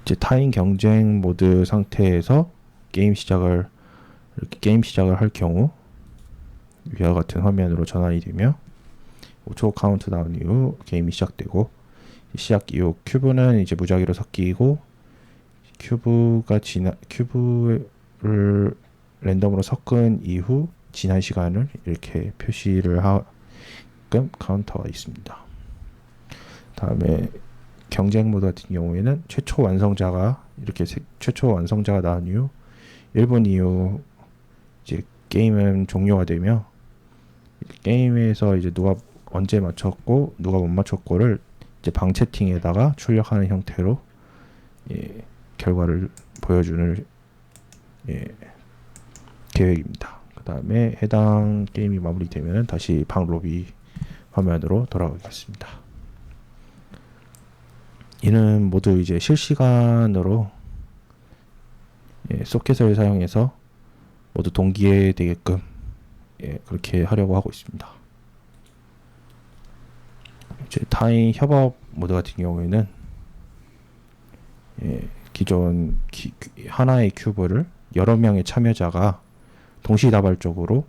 Speaker 4: 이제 타인 경쟁 모드 상태에서 게임 시작을 할 경우 위와 같은 화면으로 전환이 되며, 5초 카운트다운 이후 게임이 시작되고, 시작 이후 큐브는 이제 무작위로 섞이고, 큐브를 랜덤으로 섞은 이후 지난 시간을 이렇게 표시를 하게끔 카운터가 있습니다. 다음에 경쟁 모드 같은 경우에는 최초 완성자가 나온 이후 1분 이후 이제 게임은 종료가 되며, 게임에서 이제 누가 언제 맞췄고 누가 못 맞췄고를 이제 방 채팅에다가 출력하는 형태로 결과를 보여주는 계획입니다. 그 다음에 해당 게임이 마무리되면 다시 방 로비 화면으로 돌아가겠습니다. 이는 모두 이제 실시간으로 소켓을 사용해서 모두 동기화되게끔 그렇게 하려고 하고 있습니다. 이제 타인 협업 모드 같은 경우에는 기존 하나의 큐브를 여러 명의 참여자가 동시다발적으로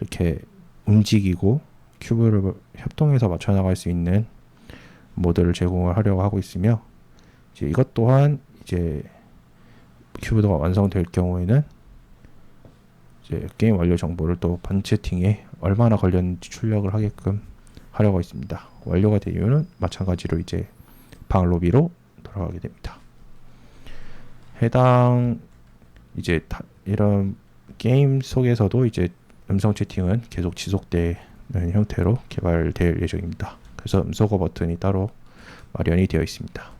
Speaker 4: 이렇게 움직이고 큐브를 협동해서 맞춰 나갈 수 있는 모드를 제공을 하려고 하고 있으며, 이제 이것 또한 이제 큐브가 완성될 경우에는 이제 게임 완료 정보를 또 반 채팅에 얼마나 걸렸는지 출력을 하게끔 하려고 있습니다. 완료가 된 이유는 마찬가지로 이제 방 로비로 돌아가게 됩니다. 해당 이제 이런 게임 속에서도 이제 음성 채팅은 계속 지속되는 형태로 개발될 예정입니다. 그래서 음소거 버튼이 따로 마련이 되어 있습니다.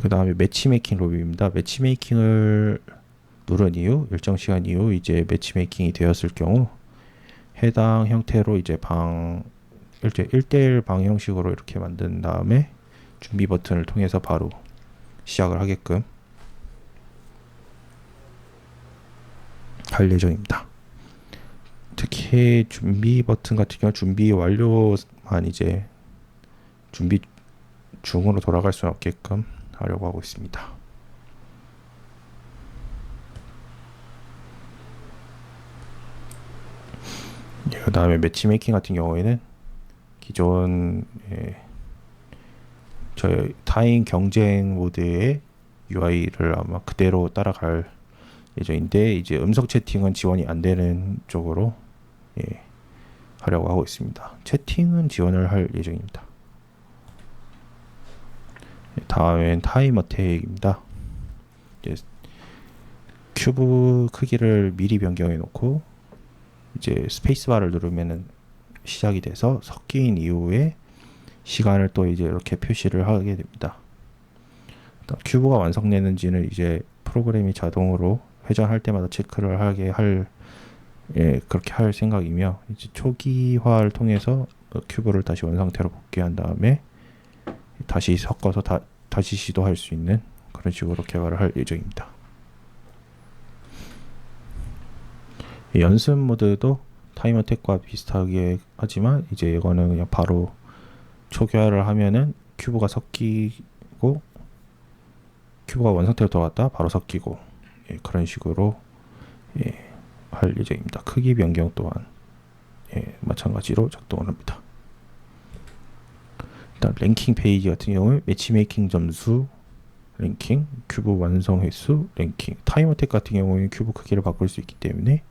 Speaker 4: 그 다음에 매치메이킹 로비입니다. 매치메이킹을 누른 이후 일정 시간 이후 이제 매치메이킹이 되었을 경우 해당 형태로 이제 1대1 방 형식으로 이렇게 만든 다음에 준비 버튼을 통해서 바로 시작을 하게끔 할 예정입니다. 특히 준비 버튼 같은 경우 준비 완료만 이제 준비 중으로 돌아갈 수 없게끔 하려고 하고 있습니다. 그 다음에 매치메이킹 같은 경우에는 기존 저희 타인 경쟁 모드의 UI를 아마 그대로 따라갈 예정인데, 이제 음성 채팅은 지원이 안 되는 쪽으로 하려고 하고 있습니다. 채팅은 지원을 할 예정입니다. 다음엔 타임 어택입니다. 큐브 크기를 미리 변경해 놓고 이제 스페이스바를 누르면은 시작이 돼서 섞인 이후에 시간을 또 이제 이렇게 표시를 하게 됩니다. 큐브가 완성되는지는 이제 프로그램이 자동으로 회전할 때마다 체크를 하게 그렇게 할 생각이며, 이제 초기화를 통해서 큐브를 다시 원상태로 복귀한 다음에 다시 섞어서 다시 시도할 수 있는 그런 식으로 개발을 할 예정입니다. 연습 모드도 타임 어택과 비슷하게 하지만 이제 이거는 그냥 바로 초기화를 하면은 큐브가 섞이고 큐브가 원상태로 돌아갔다 바로 섞이고 그런 식으로 할 예정입니다. 크기 변경 또한 마찬가지로 작동을 합니다. 일단 랭킹 페이지 같은 경우에 매치메이킹 점수 랭킹, 큐브 완성 횟수 랭킹, 타임 어택 같은 경우에는 큐브 크기를 바꿀 수 있기 때문에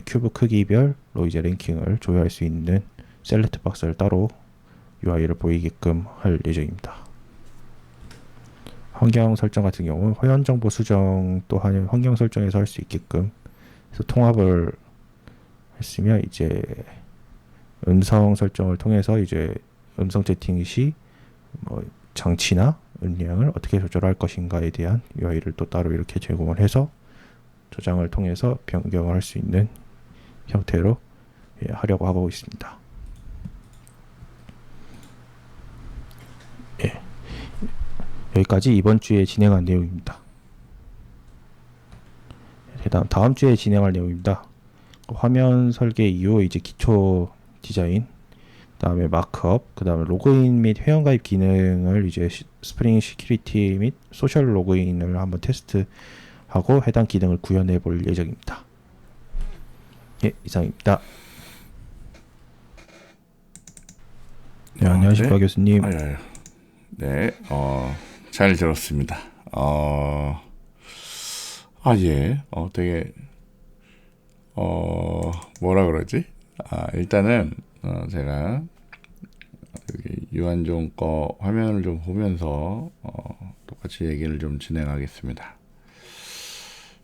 Speaker 4: 큐브 크기별로 이제 랭킹을 조회할 수 있는 셀렉트 박스를 따로 UI를 보이게끔 할 예정입니다. 환경 설정 같은 경우 회원 정보 수정 또한 환경 설정에서 할 수 있게끔 해서 통합을 했으며, 이제 음성 설정을 통해서 이제 음성 채팅 시 뭐 장치나 음량을 어떻게 조절할 것인가에 대한 UI를 또 따로 이렇게 제공을 해서 저장을 통해서 변경을 할 수 있는 형태로 하려고 하고 있습니다. 여기까지 이번 주에 진행한 내용입니다. 다음 주에 진행할 내용입니다. 화면 설계 이후 이제 기초 디자인, 그다음에 마크업, 그다음에 로그인 및 회원가입 기능을 이제 스프링 시큐리티 및 소셜 로그인을 한번 테스트하고 해당 기능을 구현해 볼 예정입니다. 이상입니다. 네, 안녕하십니까 교수님.
Speaker 1: 네, 잘 들었습니다. 되게 뭐라 그러지? 일단은 제가 여기 유한종 거 화면을 좀 보면서 똑같이 얘기를 좀 진행하겠습니다.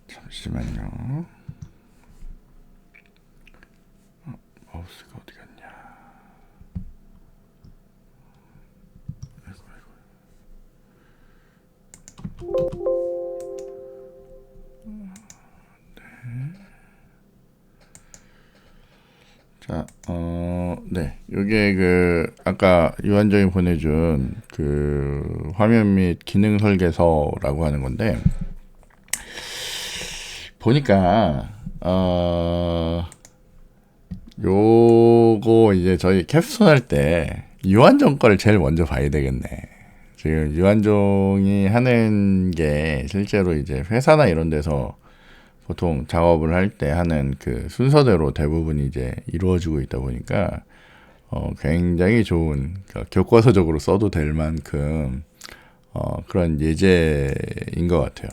Speaker 1: 잠시만요. 마우스가 어디 갔냐? 자, 네. 요게 그 아까 유한정이 보내준 그 화면 및 기능 설계서라고 하는 건데 보니까 요거 이제 저희 캡스톤 할 때 유한정 거를 제일 먼저 봐야 되겠네. 지금 유한종이 하는 게 실제로 이제 회사나 이런 데서 보통 작업을 할 때 하는 그 순서대로 대부분이 이제 이루어지고 있다 보니까 굉장히 좋은 그러니까 교과서적으로 써도 될 만큼 그런 예제인 것 같아요.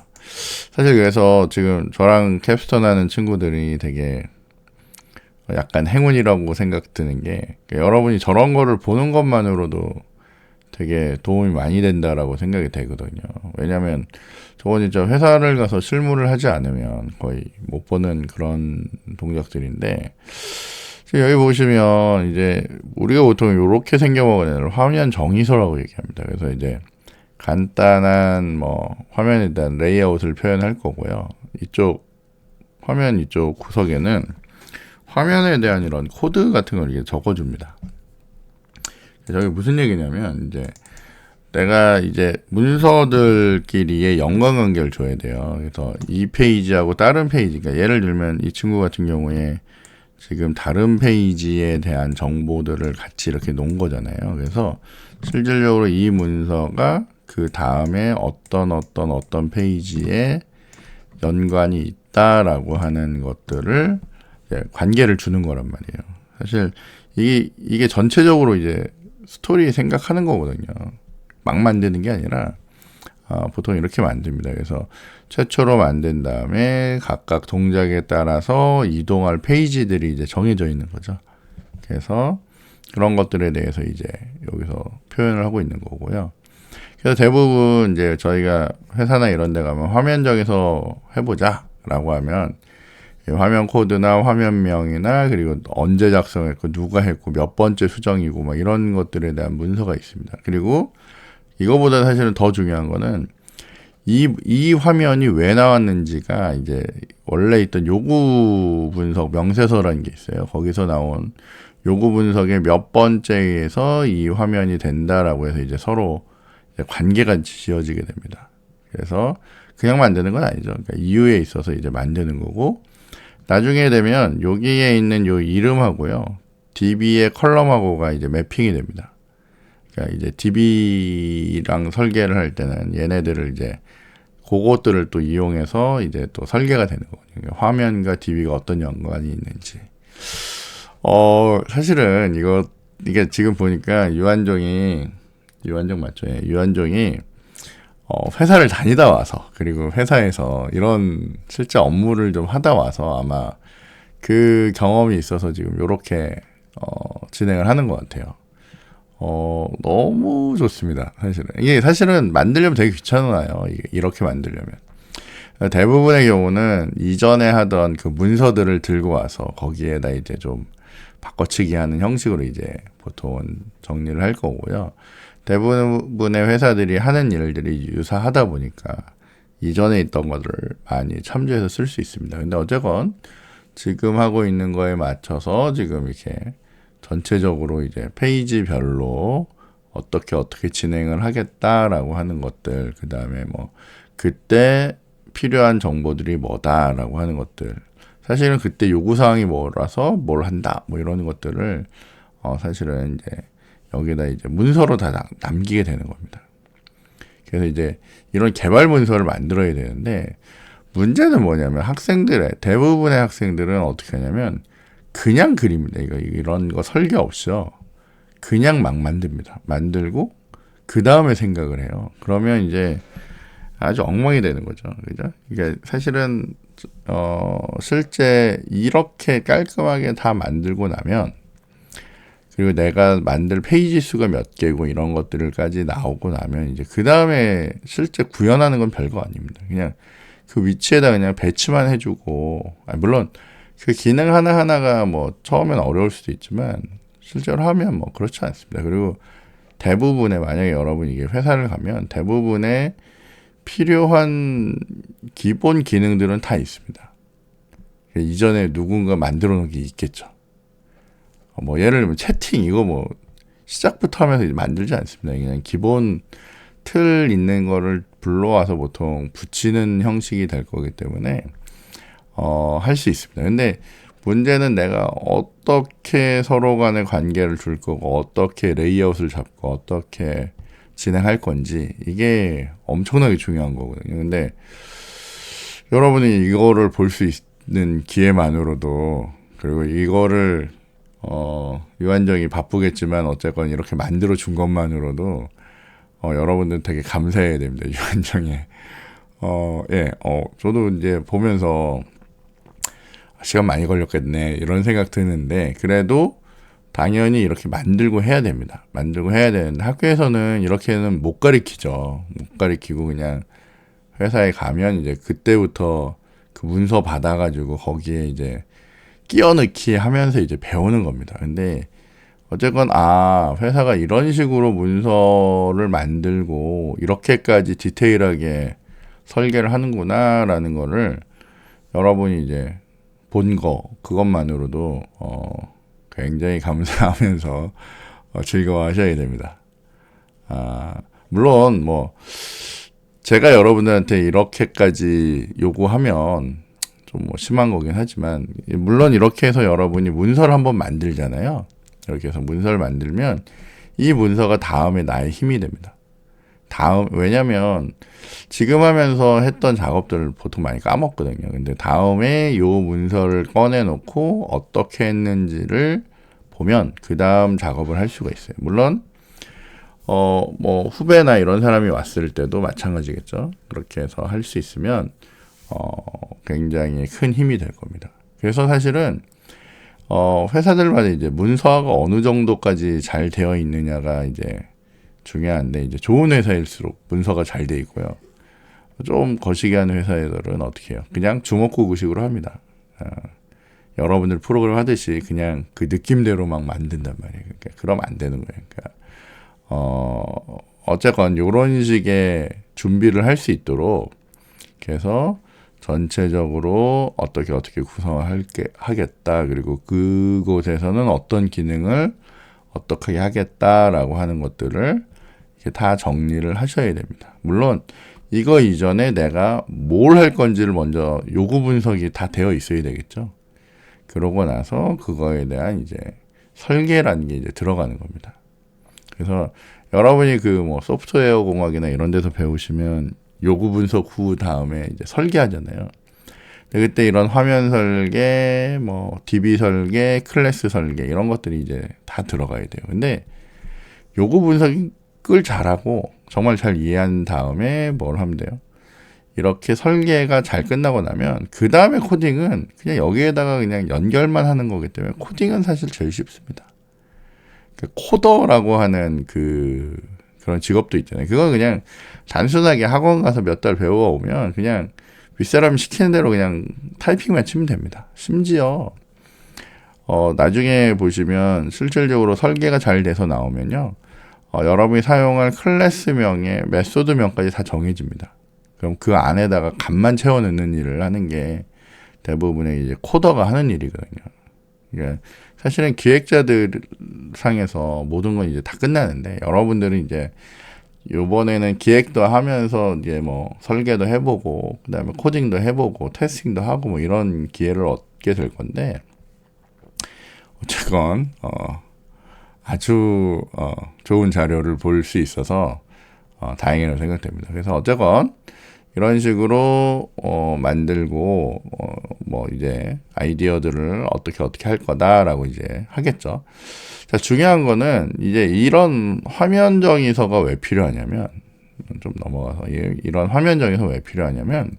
Speaker 1: 사실 그래서 지금 저랑 캡스톤 하는 친구들이 되게 약간 행운이라고 생각 드는 게 그러니까 여러분이 저런 거를 보는 것만으로도 되게 도움이 많이 된다라고 생각이 되거든요. 왜냐하면 저건 진짜 회사를 가서 실무를 하지 않으면 거의 못 보는 그런 동작들인데 지금 여기 보시면 이제 우리가 보통 이렇게 생겨먹는 화면 정의서라고 얘기합니다. 그래서 이제 간단한 뭐 화면에 대한 레이아웃을 표현할 거고요. 이쪽 화면 이쪽 구석에는 화면에 대한 이런 코드 같은 걸 이렇게 적어줍니다. 저게 무슨 얘기냐면 이제 내가 이제 문서들끼리의 연관관계를 줘야 돼요. 그래서 이 페이지하고 다른 페이지, 그러니까 예를 들면 이 친구 같은 경우에 지금 다른 페이지에 대한 정보들을 같이 이렇게 놓은 거잖아요. 그래서 실질적으로 이 문서가 그 다음에 어떤 페이지에 연관이 있다라고 하는 것들을 관계를 주는 거란 말이에요. 사실 이게 전체적으로 이제 스토리 생각하는 거거든요. 막 만드는 게 아니라 보통 이렇게 만듭니다. 그래서 최초로 만든 다음에 각각 동작에 따라서 이동할 페이지들이 이제 정해져 있는 거죠. 그래서 그런 것들에 대해서 이제 여기서 표현을 하고 있는 거고요. 그래서 대부분 이제 저희가 회사나 이런 데 가면 화면정에서 해보자 라고 하면 화면 코드나 화면명이나 그리고 언제 작성했고 누가 했고 몇 번째 수정이고 막 이런 것들에 대한 문서가 있습니다. 그리고 이거보다 사실은 더 중요한 거는 이 화면이 왜 나왔는지가 이제 원래 있던 요구 분석 명세서라는 게 있어요. 거기서 나온 요구 분석의 몇 번째에서 이 화면이 된다라고 해서 이제 서로 이제 관계가 지어지게 됩니다. 그래서 그냥 만드는 건 아니죠. 그러니까 이유에 있어서 이제 만드는 거고 나중에 되면 여기에 있는 요 이름하고요. DB의 컬럼하고가 이제 매핑이 됩니다. 그러니까 이제 DB랑 설계를 할 때는 얘네들을 이제 그것들을 또 이용해서 이제 또 설계가 되는 거거든요. 그러니까 화면과 DB가 어떤 연관이 있는지. 사실은 이게 지금 보니까 유한정 맞죠? 예, 유한정이 회사를 다니다 와서 그리고 회사에서 이런 실제 업무를 좀 하다 와서 아마 그 경험이 있어서 지금 요렇게 진행을 하는 것 같아요. 너무 좋습니다. 사실은 이게 사실은 만들려면 되게 귀찮아요. 이렇게 만들려면 대부분의 경우는 이전에 하던 그 문서들을 들고 와서 거기에다 이제 좀 바꿔치기 하는 형식으로 이제 보통은 정리를 할 거고요. 대부분의 회사들이 하는 일들이 유사하다 보니까 이전에 있던 것들을 많이 참조해서 쓸 수 있습니다. 근데 어쨌건 지금 하고 있는 거에 맞춰서 지금 이렇게 전체적으로 이제 페이지별로 어떻게 진행을 하겠다라고 하는 것들, 그 다음에 뭐 그때 필요한 정보들이 뭐다라고 하는 것들, 사실은 그때 요구사항이 뭐라서 뭘 한다 뭐 이런 것들을 사실은 이제 여기다 이제 문서로 다 남기게 되는 겁니다. 그래서 이제 이런 개발 문서를 만들어야 되는데 문제는 뭐냐면 대부분의 학생들은 어떻게 하냐면 그냥 그립니다. 이런 거 설계 없이요. 그냥 막 만듭니다. 만들고 그 다음에 생각을 해요. 그러면 이제 아주 엉망이 되는 거죠. 그죠? 그러니까 사실은 실제 이렇게 깔끔하게 다 만들고 나면 그리고 내가 만들 페이지 수가 몇 개고 이런 것들까지 나오고 나면 이제 그 다음에 실제 구현하는 건 별거 아닙니다. 그냥 그 위치에다 그냥 배치만 해주고 물론 그 기능 하나하나가 뭐 처음엔 어려울 수도 있지만 실제로 하면 뭐 그렇지 않습니다. 그리고 대부분의 만약에 여러분이 이게 회사를 가면 대부분의 필요한 기본 기능들은 다 있습니다. 이전에 누군가 만들어 놓은 게 있겠죠. 뭐 예를 들면 채팅 이거 뭐 시작부터 하면서 만들지 않습니다. 그냥 기본 틀 있는 거를 불러와서 보통 붙이는 형식이 될 거기 때문에 할 수 있습니다. 근데 문제는 내가 어떻게 서로 간의 관계를 줄 거고 어떻게 레이아웃을 잡고 어떻게 진행할 건지 이게 엄청나게 중요한 거거든요. 근데 여러분이 이거를 볼 수 있는 기회만으로도 그리고 이거를 유한정이 바쁘겠지만 어쨌건 이렇게 만들어 준 것만으로도 여러분들 되게 감사해야 됩니다. 유한정에 저도 이제 보면서 시간 많이 걸렸겠네 이런 생각 드는데 그래도 당연히 이렇게 만들고 해야 됩니다. 만들고 해야 되는데 학교에서는 이렇게는 못 가르치죠. 못 가르치고 그냥 회사에 가면 이제 그때부터 그 문서 받아가지고 거기에 이제 끼워넣기 하면서 이제 배우는 겁니다. 근데 어쨌건 회사가 이런 식으로 문서를 만들고 이렇게까지 디테일하게 설계를 하는구나라는 거를 여러분이 이제 본 거 그것만으로도 굉장히 감사하면서 즐거워하셔야 됩니다. 물론 뭐 제가 여러분들한테 이렇게까지 요구하면 좀 뭐 심한 거긴 하지만 물론 이렇게 해서 여러분이 문서를 한번 만들잖아요. 이렇게 해서 문서를 만들면 이 문서가 다음에 나의 힘이 됩니다. 왜냐면 지금 하면서 했던 작업들을 보통 많이 까먹거든요. 근데 다음에 요 문서를 꺼내놓고 어떻게 했는지를 보면 그 다음 작업을 할 수가 있어요. 물론 뭐 후배나 이런 사람이 왔을 때도 마찬가지겠죠. 그렇게 해서 할 수 있으면 굉장히 큰 힘이 될 겁니다. 그래서 사실은 회사들마다 이제 문서가 어느 정도까지 잘 되어 있느냐가 이제 중요한데 이제 좋은 회사일수록 문서가 잘 돼 있고요. 좀 거시기 하는 회사들은 어떻게 해요? 그냥 주먹구구식으로 합니다. 여러분들 프로그램 하듯이 그냥 그 느낌대로 막 만든단 말이에요. 그러니까 그러면 안 되는 거예요. 그러니까 어쨌건 이런 식의 준비를 할 수 있도록 그래서 전체적으로 어떻게 구성을 하겠다. 그리고 그곳에서는 어떤 기능을 어떻게 하겠다라고 하는 것들을 이렇게 다 정리를 하셔야 됩니다. 물론 이거 이전에 내가 뭘 할 건지를 먼저 요구 분석이 다 되어 있어야 되겠죠. 그러고 나서 그거에 대한 이제 설계라는 게 이제 들어가는 겁니다. 그래서 여러분이 그 뭐 소프트웨어 공학이나 이런 데서 배우시면 요구 분석 후 다음에 이제 설계하잖아요. 근데 그때 이런 화면 설계, 뭐 DB 설계, 클래스 설계 이런 것들이 이제 다 들어가야 돼요. 근데 요구 분석을 잘하고 정말 잘 이해한 다음에 뭘 하면 돼요? 이렇게 설계가 잘 끝나고 나면 그 다음에 코딩은 그냥 여기에다가 그냥 연결만 하는 거기 때문에 코딩은 사실 제일 쉽습니다. 그 코더라고 하는 그런 직업도 있잖아요. 그건 그냥 단순하게 학원 가서 몇 달 배워오면 그냥 윗사람이 시키는 대로 그냥 타이핑만 치면 됩니다. 심지어 나중에 보시면 실질적으로 설계가 잘 돼서 나오면요. 여러분이 사용할 클래스명의 메소드명까지 다 정해집니다. 그럼 그 안에다가 값만 채워 넣는 일을 하는 게 대부분의 이제 코더가 하는 일이거든요. 그러니까 사실은 기획자들 상에서 모든 건 이제 다 끝나는데 여러분들은 이제 요번에는 기획도 하면서 이제 뭐 설계도 해보고 그다음에 코딩도 해보고 테스팅도 하고 뭐 이런 기회를 얻게 될 건데 어쨌건 아주 좋은 자료를 볼 수 있어서 다행이라고 생각됩니다. 그래서 어쨌건 이런 식으로 만들고 뭐 이제 아이디어들을 어떻게 할 거다라고 이제 하겠죠. 자, 중요한 거는 이제 이런 화면 정의서가 왜 필요하냐면 좀 넘어가서 이런 화면 정의서 왜 필요하냐면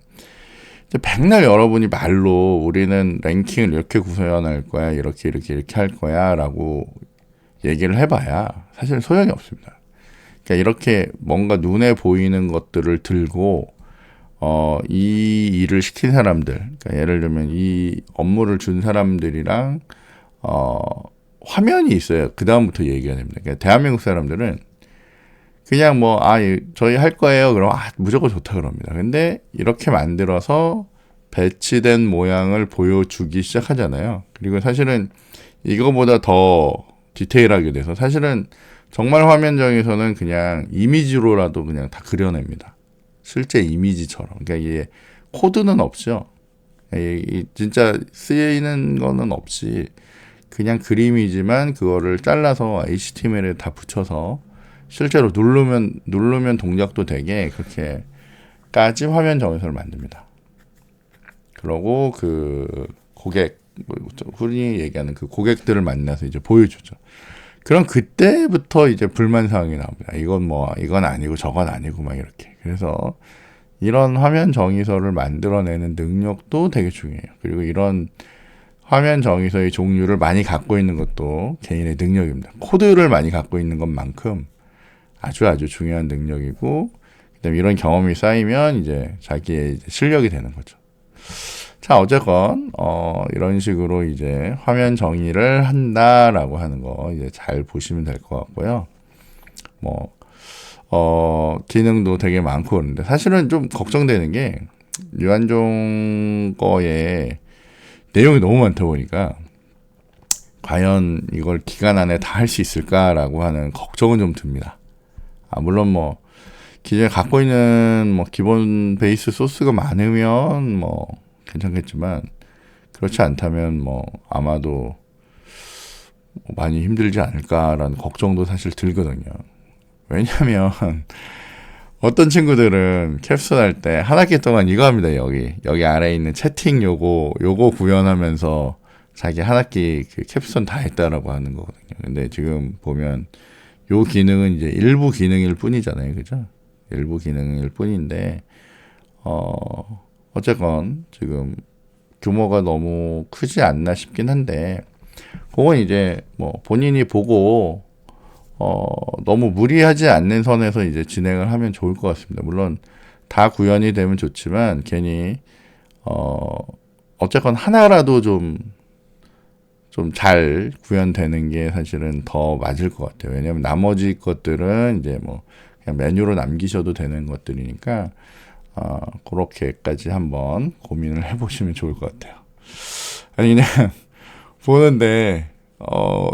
Speaker 1: 이제 백날 여러분이 말로 우리는 랭킹을 이렇게 구성할 거야 이렇게 할 거야라고 얘기를 해봐야 사실 소용이 없습니다. 그러니까 이렇게 뭔가 눈에 보이는 것들을 들고 이 일을 시킨 사람들, 그러니까 예를 들면 이 업무를 준 사람들이랑 화면이 있어요. 그 다음부터 얘기가 됩니다. 그러니까 대한민국 사람들은 그냥 뭐 저희 할 거예요. 그럼 무조건 좋다 그럽니다. 근데 이렇게 만들어서 배치된 모양을 보여주기 시작하잖아요. 그리고 사실은 이거보다 더 디테일하게 돼서 사실은 정말 화면정에서는 그냥 이미지로라도 그냥 다 그려냅니다. 실제 이미지처럼. 그러니까 이게 코드는 없죠. 진짜 쓰이는 거는 없이 그냥 그림이지만 그거를 잘라서 HTML에 다 붙여서 실제로 누르면 동작도 되게 그렇게까지 화면 정의서를 만듭니다. 그러고 그 고객, 흔히 얘기하는 그 고객들을 만나서 이제 보여주죠. 그럼 그때부터 이제 불만 사항이 나옵니다. 이건 아니고 저건 아니고 막 이렇게. 그래서 이런 화면 정의서를 만들어내는 능력도 되게 중요해요. 그리고 이런 화면 정의서의 종류를 많이 갖고 있는 것도 개인의 능력입니다. 코드를 많이 갖고 있는 것만큼 아주 중요한 능력이고, 그다음에 이런 경험이 쌓이면 이제 자기의 이제 실력이 되는 거죠. 자, 어쨌건 이런 식으로 이제 화면 정의를 한다라고 하는 거 이제 잘 보시면 될 것 같고요. 기능도 되게 많고 그런데 사실은 좀 걱정되는 게 유한종 거에 내용이 너무 많다 보니까 과연 이걸 기간 안에 다 할 수 있을까라고 하는 걱정은 좀 듭니다. 물론 기존에 갖고 있는 기본 베이스 소스가 많으면 괜찮겠지만 그렇지 않다면 아마도 많이 힘들지 않을까라는 걱정도 사실 들거든요. 왜냐하면 어떤 친구들은 캡스톤 할 때 한 학기 동안 이거 합니다. 여기 아래에 있는 채팅 요거 구현하면서 자기 한 학기 그 캡스톤 다 했다라고 하는 거거든요. 근데 지금 보면 요 기능은 이제 일부 기능일 뿐이잖아요. 그죠? 일부 기능일 뿐인데 어쨌건 지금 규모가 너무 크지 않나 싶긴 한데 그건 이제 본인이 보고 너무 무리하지 않는 선에서 이제 진행을 하면 좋을 것 같습니다. 물론 다 구현이 되면 좋지만 괜히 어쨌건 하나라도 좀 잘 구현되는 게 사실은 더 맞을 것 같아요. 왜냐하면 나머지 것들은 이제 그냥 메뉴로 남기셔도 되는 것들이니까 그렇게까지 한번 고민을 해보시면 좋을 것 같아요. 아니 그냥 보는데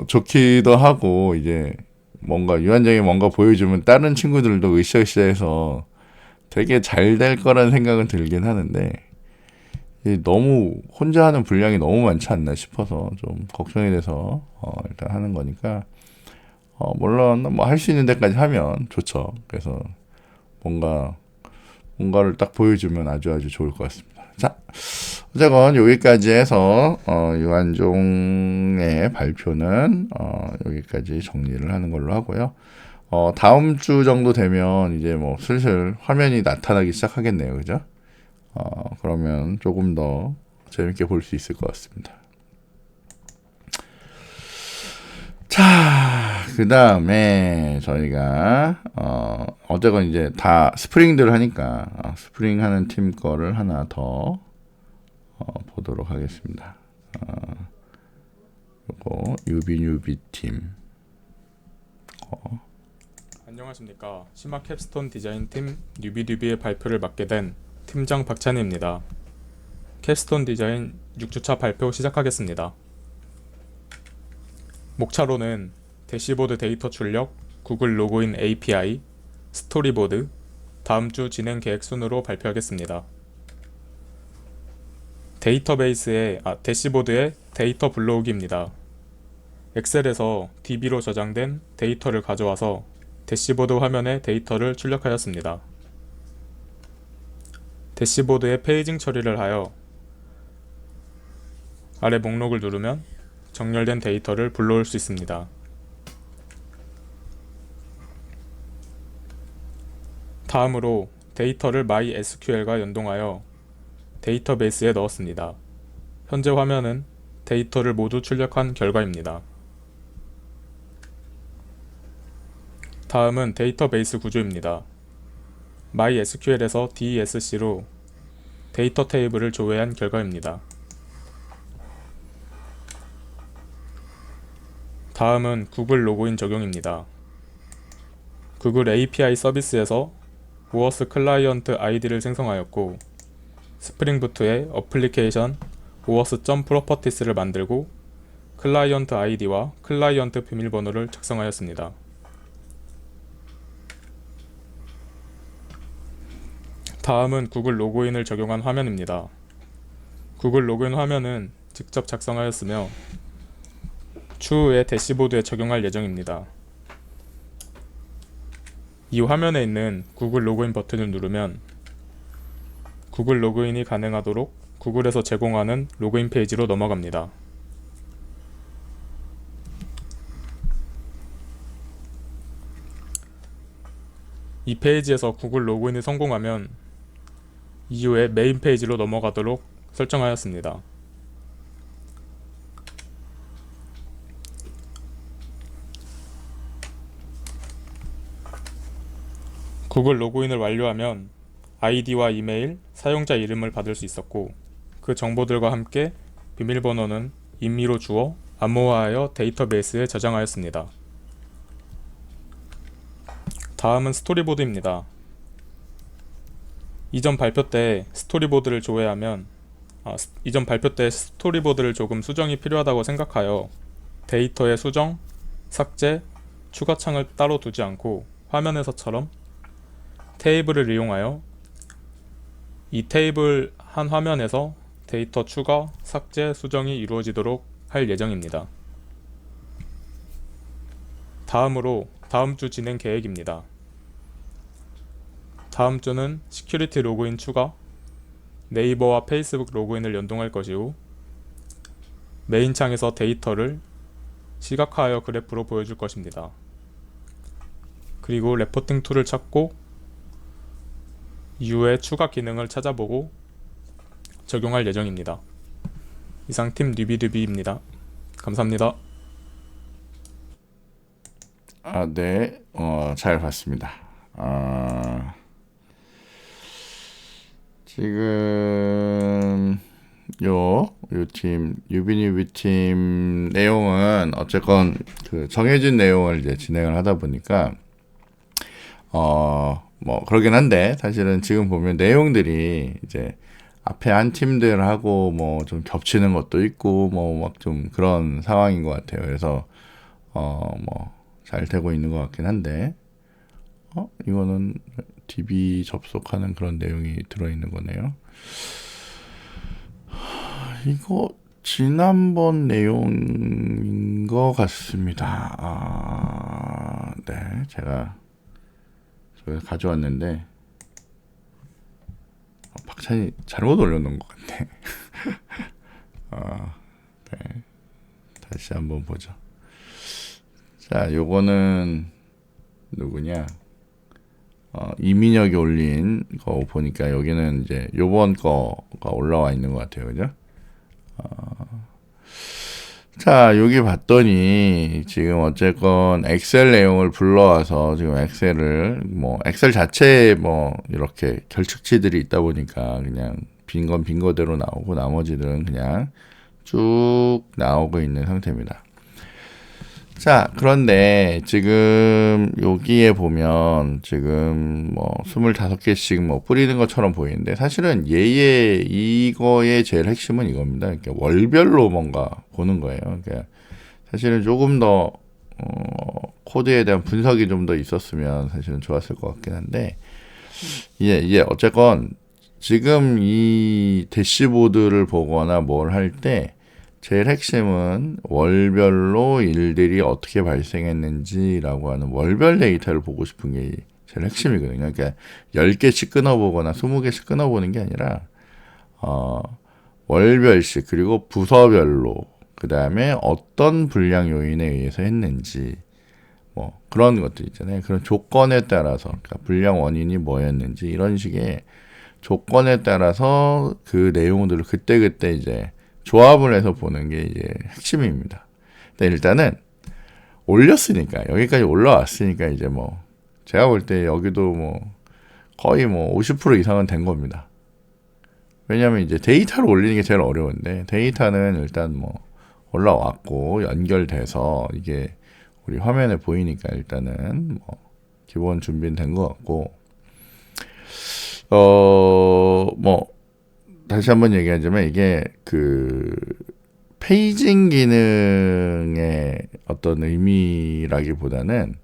Speaker 1: 좋기도 하고 이제 뭔가 유한정이 뭔가 보여주면 다른 친구들도 으쌰으쌰해서 되게 잘 될 거라는 생각은 들긴 하는데 너무 혼자 하는 분량이 너무 많지 않나 싶어서 좀 걱정이 돼서 일단 하는 거니까 물론 할 수 있는 데까지 하면 좋죠. 그래서 뭔가를 딱 보여주면 아주 좋을 것 같습니다. 자, 어쨌건 여기까지 해서 유한종의 발표는 여기까지 정리를 하는 걸로 하고요. 다음 주 정도 되면 이제 슬슬 화면이 나타나기 시작하겠네요. 그죠? 그러면 조금 더 재밌게 볼 수 있을 것 같습니다. 자, 그 다음에 저희가 어쨌건 이제 다 스프링들을 하니까 스프링 하는 팀 거를 하나 더 보도록 하겠습니다. 요거 유비 팀.
Speaker 5: 안녕하십니까. 심화 캡스톤 디자인 팀 뉴비뉴비의 발표를 맡게 된 팀장 박찬희입니다. 캡스톤 디자인 6주차 발표 시작하겠습니다. 목차로는 대시보드 데이터 출력, 구글 로그인 API, 스토리보드, 다음 주 진행 계획 순으로 발표하겠습니다. 대시보드의 데이터 불러오기입니다. 엑셀에서 DB로 저장된 데이터를 가져와서 대시보드 화면에 데이터를 출력하였습니다. 대시보드의 페이징 처리를 하여 아래 목록을 누르면 정렬된 데이터를 불러올 수 있습니다. 다음으로 데이터를 MySQL과 연동하여 데이터베이스에 넣었습니다. 현재 화면은 데이터를 모두 출력한 결과입니다. 다음은 데이터베이스 구조입니다. MySQL에서 DESC로 데이터 테이블을 조회한 결과입니다. 다음은 구글 로그인 적용입니다. 구글 API 서비스에서 오어스 클라이언트 아이디를 생성하였고 스프링부트에 어플리케이션 oauth.properties를 만들고 클라이언트 아이디와 클라이언트 비밀번호를 작성하였습니다. 다음은 구글 로그인을 적용한 화면입니다. 구글 로그인 화면은 직접 작성하였으며 추후에 대시보드에 적용할 예정입니다. 이 화면에 있는 구글 로그인 버튼을 누르면 구글 로그인이 가능하도록 구글에서 제공하는 로그인 페이지로 넘어갑니다. 이 페이지에서 구글 로그인이 성공하면 이후에 메인 페이지로 넘어가도록 설정하였습니다. 구글 로그인을 완료하면 아이디와 이메일, 사용자 이름을 받을 수 있었고 그 정보들과 함께 비밀번호는 임의로 주어 암호화하여 데이터베이스에 저장하였습니다. 다음은 스토리보드입니다. 이전 발표 때 스토리보드를 조금 수정이 필요하다고 생각하여 데이터의 수정, 삭제, 추가 창을 따로 두지 않고 화면에서처럼 테이블을 이용하여 이 테이블 한 화면에서 데이터 추가, 삭제, 수정이 이루어지도록 할 예정입니다. 다음으로 다음 주 진행 계획입니다. 다음 주는 시큐리티 로그인 추가, 네이버와 페이스북 로그인을 연동할 것이고 메인 창에서 데이터를 시각화하여 그래프로 보여줄 것입니다. 그리고 레포팅 툴을 찾고 이후에 추가 기능을 찾아보고 적용할 예정입니다. 이상 팀 뉴비뉴비입니다. 감사합니다.
Speaker 1: 네, 잘 봤습니다. 지금 요 팀 뉴비뉴비 팀 내용은 어쨌건 그 정해진 내용을 이제 진행을 하다 보니까 뭐 그러긴 한데 사실은 지금 보면 내용들이 이제 앞에 한 팀들하고 뭐 좀 겹치는 것도 있고 뭐 막 좀 그런 상황인 것 같아요. 그래서 뭐 잘 되고 있는 것 같긴 한데 이거는 DB 접속하는 그런 내용이 들어있는 거네요. 이거 지난번 내용인 것 같습니다. 네, 제가 가져왔는데 박찬이 잘못 올려놓은 것 같네. 네, 다시 한번 보죠. 자, 요거는 누구냐? 이민혁이 올린 거 보니까 여기는 이제 요번 거가 올라와 있는 것 같아요. 그죠? 자, 여기 봤더니 지금 어쨌건 엑셀 내용을 불러와서 지금 엑셀 자체에 뭐 이렇게 결측치들이 있다 보니까 그냥 빈 건 빈 거대로 나오고 나머지들은 그냥 쭉 나오고 있는 상태입니다. 자, 그런데 지금 여기에 보면 지금 뭐 25개씩 뭐 뿌리는 것처럼 보이는데 사실은 이거의 제일 핵심은 이겁니다. 그러니까 월별로 뭔가 보는 거예요. 그러니까 사실은 조금 더 코드에 대한 분석이 좀 더 있었으면 사실은 좋았을 것 같긴 한데 이게 어쨌건 지금 이 대시보드를 보거나 뭘 할 때 제일 핵심은 월별로 일들이 어떻게 발생했는지라고 하는 월별 데이터를 보고 싶은 게 제일 핵심이거든요. 그러니까 10개씩 끊어보거나 20개씩 끊어보는 게 아니라 월별씩 그리고 부서별로 그 다음에 어떤 불량 요인에 의해서 했는지 뭐 그런 것들 있잖아요. 그런 조건에 따라서 그러니까 불량 원인이 뭐였는지 이런 식의 조건에 따라서 그 내용들을 그때그때 이제 조합을 해서 보는 게 이제 핵심입니다. 근데 일단은 올렸으니까 여기까지 올라왔으니까 이제 뭐 제가 볼 때 여기도 뭐 거의 뭐 50% 이상은 된 겁니다. 왜냐하면 이제 데이터를 올리는 게 제일 어려운데 데이터는 일단 뭐 올라왔고 연결돼서 이게 우리 화면에 보이니까 일단은 뭐 기본 준비는 된 것 같고 뭐 다시 한번 얘기하자면 이게 그 페이징 기능의 어떤 의미라기보다는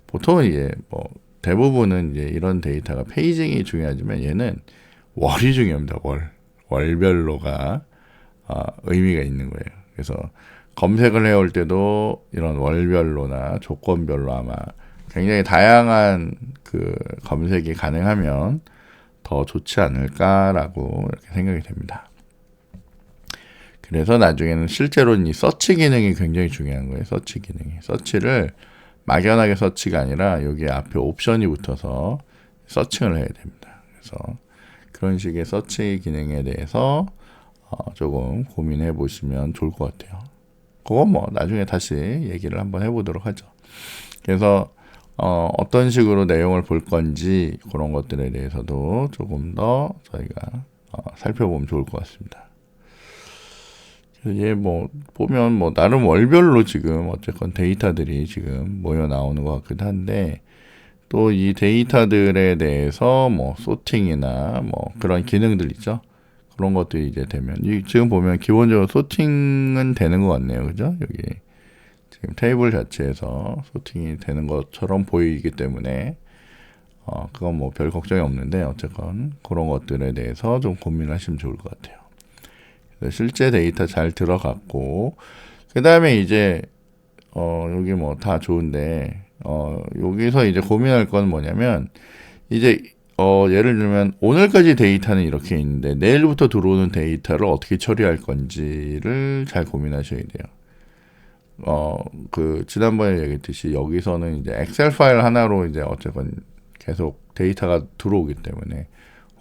Speaker 1: 보통은 이제 뭐 대부분은 이제 이런 데이터가 페이징이 중요하지만 얘는 월이 중요합니다. 월별로가 의미가 있는 거예요. 그래서 검색을 해올 때도 이런 월별로나 조건별로 아마 굉장히 다양한 그 검색이 가능하면 더 좋지 않을까라고 이렇게 생각이 됩니다. 그래서 나중에는 실제로는 이 서치 기능이 굉장히 중요한 거예요. 서치 기능이. 서치를 막연하게 서치가 아니라 여기 앞에 옵션이 붙어서 서칭을 해야 됩니다. 그래서 그런 식의 서치 기능에 대해서 조금 고민해 보시면 좋을 것 같아요. 그건 뭐 나중에 다시 얘기를 한번 해보도록 하죠. 그래서 어떤 식으로 내용을 볼 건지 그런 것들에 대해서도 조금 더 저희가 살펴보면 좋을 것 같습니다. 얘 뭐 보면 뭐 나름 월별로 지금 어쨌건 데이터들이 지금 모여 나오는 것 같기도 한데 또 이 데이터들에 대해서 뭐 소팅이나 뭐 그런 기능들 있죠. 그런 것들이 이제 되면 지금 보면 기본적으로 소팅은 되는 것 같네요. 그죠? 여기 지금 테이블 자체에서 소팅이 되는 것처럼 보이기 때문에 그건 뭐 별 걱정이 없는데 어쨌건 그런 것들에 대해서 좀 고민하시면 좋을 것 같아요. 실제 데이터 잘 들어갔고 그 다음에 이제 여기 뭐 다 좋은데 여기서 이제 고민할 건 뭐냐면 이제 예를 들면 오늘까지 데이터는 이렇게 있는데 내일부터 들어오는 데이터를 어떻게 처리할 건지를 잘 고민하셔야 돼요. 그 지난번에 얘기했듯이 여기서는 이제 엑셀 파일 하나로 이제 어쨌건 계속 데이터가 들어오기 때문에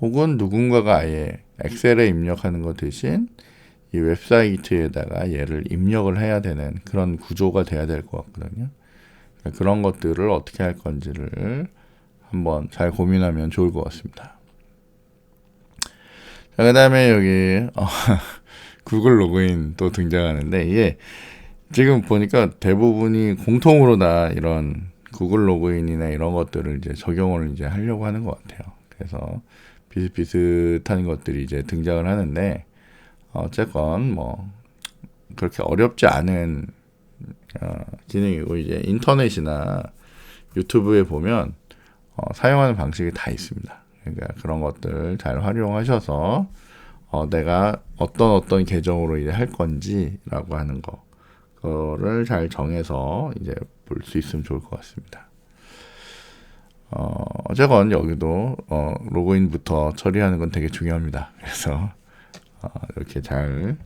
Speaker 1: 혹은 누군가가 아예 엑셀에 입력하는 것 대신 이 웹사이트에다가 얘를 입력을 해야 되는 그런 구조가 돼야 될 것 같거든요. 그러니까 그런 것들을 어떻게 할 건지를 한번 잘 고민하면 좋을 것 같습니다. 자, 그 다음에 여기 구글 로그인 또 등장하는데 이게 지금 보니까 대부분이 공통으로 다 이런 구글 로그인이나 이런 것들을 이제 적용을 이제 하려고 하는 것 같아요. 그래서 비슷비슷한 것들이 이제 등장을 하는데 어쨌건 뭐 그렇게 어렵지 않은 기능이고 이제 인터넷이나 유튜브에 보면 사용하는 방식이 다 있습니다. 그러니까 그런 것들 잘 활용하셔서 내가 어떤 계정으로 이제 할 건지라고 하는 거를 잘 정해서 이제 볼 수 있으면 좋을 것 같습니다. 어쨌건 여기도 로그인부터 처리하는 건 되게 중요합니다. 그래서 이렇게 잘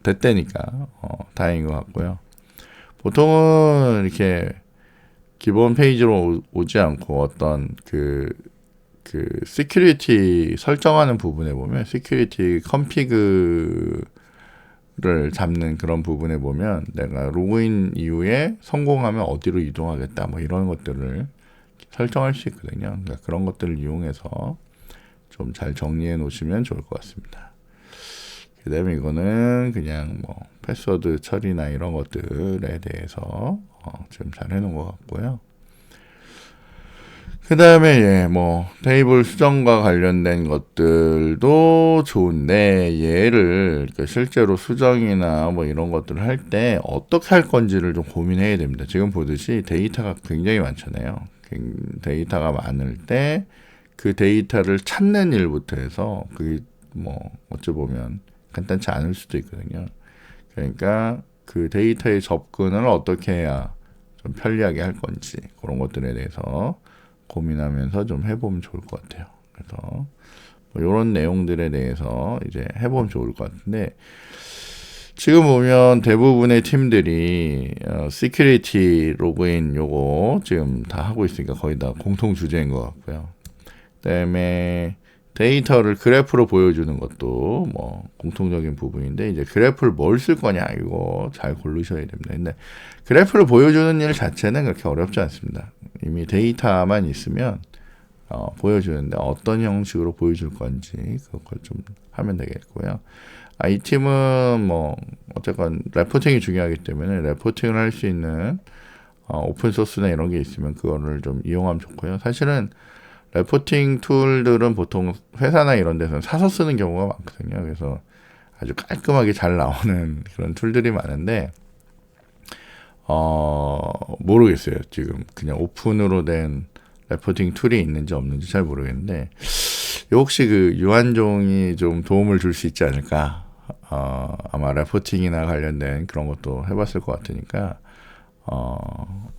Speaker 1: 됐다니까 다행인 것 같고요. 보통은 이렇게 기본 페이지로 오지 않고 어떤 그 시큐리티 설정하는 부분에 보면 시큐리티 컨피그를 잡는 그런 부분에 보면 내가 로그인 이후에 성공하면 어디로 이동하겠다 뭐 이런 것들을 설정할 수 있거든요. 그러니까 그런 것들을 이용해서 좀 잘 정리해 놓으시면 좋을 것 같습니다. 그 다음에 이거는 그냥 뭐 패스워드 처리나 이런 것들에 대해서 좀 잘 해놓은 것 같고요. 그 다음에 뭐 테이블 수정과 관련된 것들도 좋은데 얘를 실제로 수정이나 뭐 이런 것들을 할 때 어떻게 할 건지를 좀 고민해야 됩니다. 지금 보듯이 데이터가 굉장히 많잖아요. 데이터가 많을 때 그 데이터를 찾는 일부터 해서 그게 뭐 어찌 보면 간단치 않을 수도 있거든요. 그러니까 그 데이터의 접근을 어떻게 해야 좀 편리하게 할 건지 그런 것들에 대해서 고민하면서 좀 해보면 좋을 것 같아요. 그래서 뭐 이런 내용들에 대해서 이제 해보면 좋을 것 같은데 지금 보면 대부분의 팀들이 시큐리티 로그인 요거 지금 다 하고 있으니까 거의 다 공통 주제인 것 같고요. 그다음에 데이터를 그래프로 보여주는 것도 뭐 공통적인 부분인데 이제 그래프를 뭘 쓸 거냐 이거 잘 고르셔야 됩니다. 근데 그래프를 보여주는 일 자체는 그렇게 어렵지 않습니다. 이미 데이터만 있으면 보여주는데 어떤 형식으로 보여줄 건지 그걸 좀 하면 되겠고요. 이 팀은 뭐 어쨌건 레포팅이 중요하기 때문에 레포팅을 할 수 있는 오픈 소스나 이런 게 있으면 그거를 좀 이용하면 좋고요. 사실은 레포팅 툴들은 보통 회사나 이런 데서는 사서 쓰는 경우가 많거든요. 그래서 아주 깔끔하게 잘 나오는 그런 툴들이 많은데 모르겠어요. 지금 그냥 오픈으로 된 레포팅 툴이 있는지 없는지 잘 모르겠는데 혹시 그 유한종이 좀 도움을 줄 수 있지 않을까? 아마 레포팅이나 관련된 그런 것도 해봤을 것 같으니까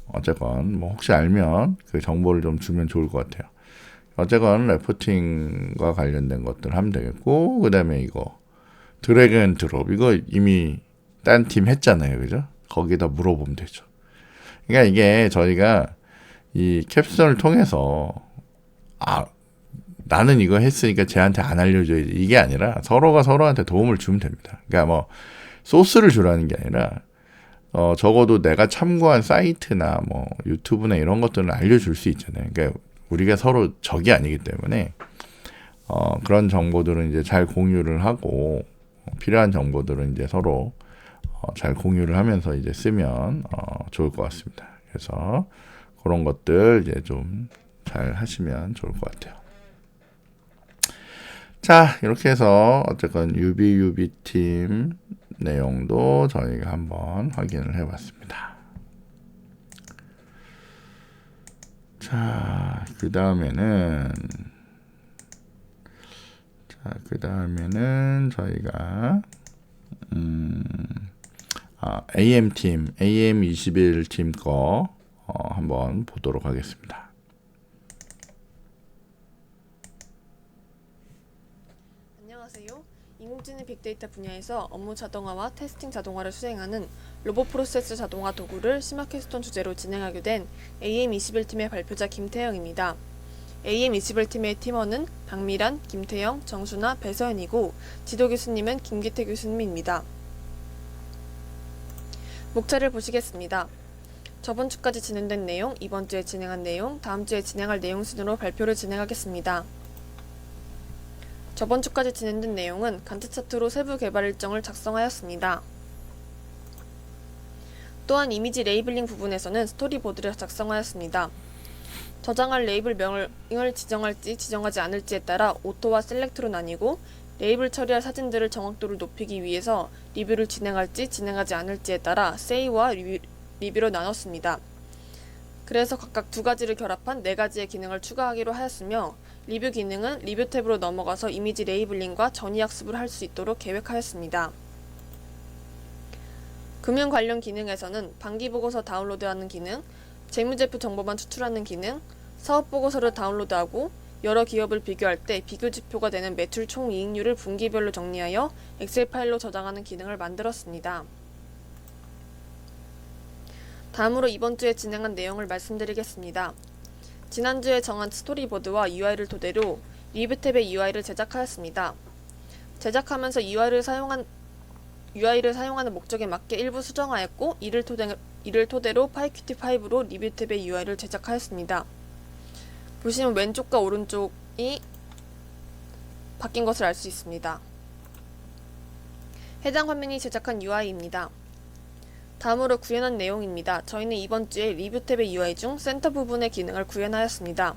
Speaker 1: 어쨌건 뭐 혹시 알면 그 정보를 좀 주면 좋을 것 같아요. 어쨌건 레포팅과 관련된 것들 하면 되겠고 그 다음에 이거 드래그 앤 드롭 이거 이미 딴 팀 했잖아요. 그죠? 거기다 물어보면 되죠. 그러니까 이게 저희가 이 캡스톤을 통해서 나는 이거 했으니까 쟤한테 안 알려줘야지 이게 아니라 서로가 서로한테 도움을 주면 됩니다. 그러니까 뭐 소스를 주라는 게 아니라 적어도 내가 참고한 사이트나 뭐 유튜브나 이런 것들은 알려줄 수 있잖아요. 그러니까 우리가 서로 적이 아니기 때문에 그런 정보들은 이제 잘 공유를 하고 필요한 정보들은 이제 서로 잘 공유를 하면서 이제 쓰면 좋을 것 같습니다. 그래서 그런 것들 이제 좀 잘 하시면 좋을 것 같아요. 자, 이렇게 해서 어쨌건 UB 팀 내용도 저희가 한번 확인을 해봤습니다. 자, 그 다음에는 저희가 AM 21팀 거 한번 보도록 하겠습니다.
Speaker 6: 안녕하세요. 인공지능 빅데이터 분야에서 업무 자동화와 테스팅 자동화를 수행하는 로봇 프로세스 자동화 도구를 심화캐스톤 주제로 진행하게 된 AM21팀의 발표자 김태영입니다. AM21팀의 팀원은 박미란, 김태영, 정순아, 배서연이고 지도 교수님은 김기태 교수님입니다. 목차를 보시겠습니다. 저번 주까지 진행된 내용, 이번 주에 진행한 내용, 다음 주에 진행할 내용 순으로 발표를 진행하겠습니다. 저번 주까지 진행된 내용은 간트 차트로 세부 개발 일정을 작성하였습니다. 또한 이미지 레이블링 부분에서는 스토리보드를 작성하였습니다. 저장할 레이블 명을 지정할지 지정하지 않을지에 따라 오토와 셀렉트로 나뉘고 레이블 처리할 사진들을 정확도를 높이기 위해서 리뷰를 진행할지 진행하지 않을지에 따라 세이와 리뷰로 나눴습니다. 그래서 각각 두 가지를 결합한 네 가지의 기능을 추가하기로 하였으며 리뷰 기능은 리뷰 탭으로 넘어가서 이미지 레이블링과 전이학습을 할 수 있도록 계획하였습니다. 금융 관련 기능에서는 반기보고서 다운로드하는 기능, 재무제표 정보만 추출하는 기능, 사업보고서를 다운로드하고 여러 기업을 비교할 때 비교지표가 되는 매출 총이익률을 분기별로 정리하여 엑셀 파일로 저장하는 기능을 만들었습니다. 다음으로 이번 주에 진행한 내용을 말씀드리겠습니다. 지난주에 정한 스토리보드와 UI를 토대로 리뷰 탭의 UI를 제작하였습니다. 제작하면서 UI를 사용하는 목적에 맞게 일부 수정하였고 이를 토대로 파이큐티5로 리뷰 탭의 UI를 제작하였습니다. 보시면 왼쪽과 오른쪽이 바뀐 것을 알 수 있습니다. 해당 화면이 제작한 UI입니다. 다음으로 구현한 내용입니다. 저희는 이번 주에 리뷰 탭의 UI 중 센터 부분의 기능을 구현하였습니다.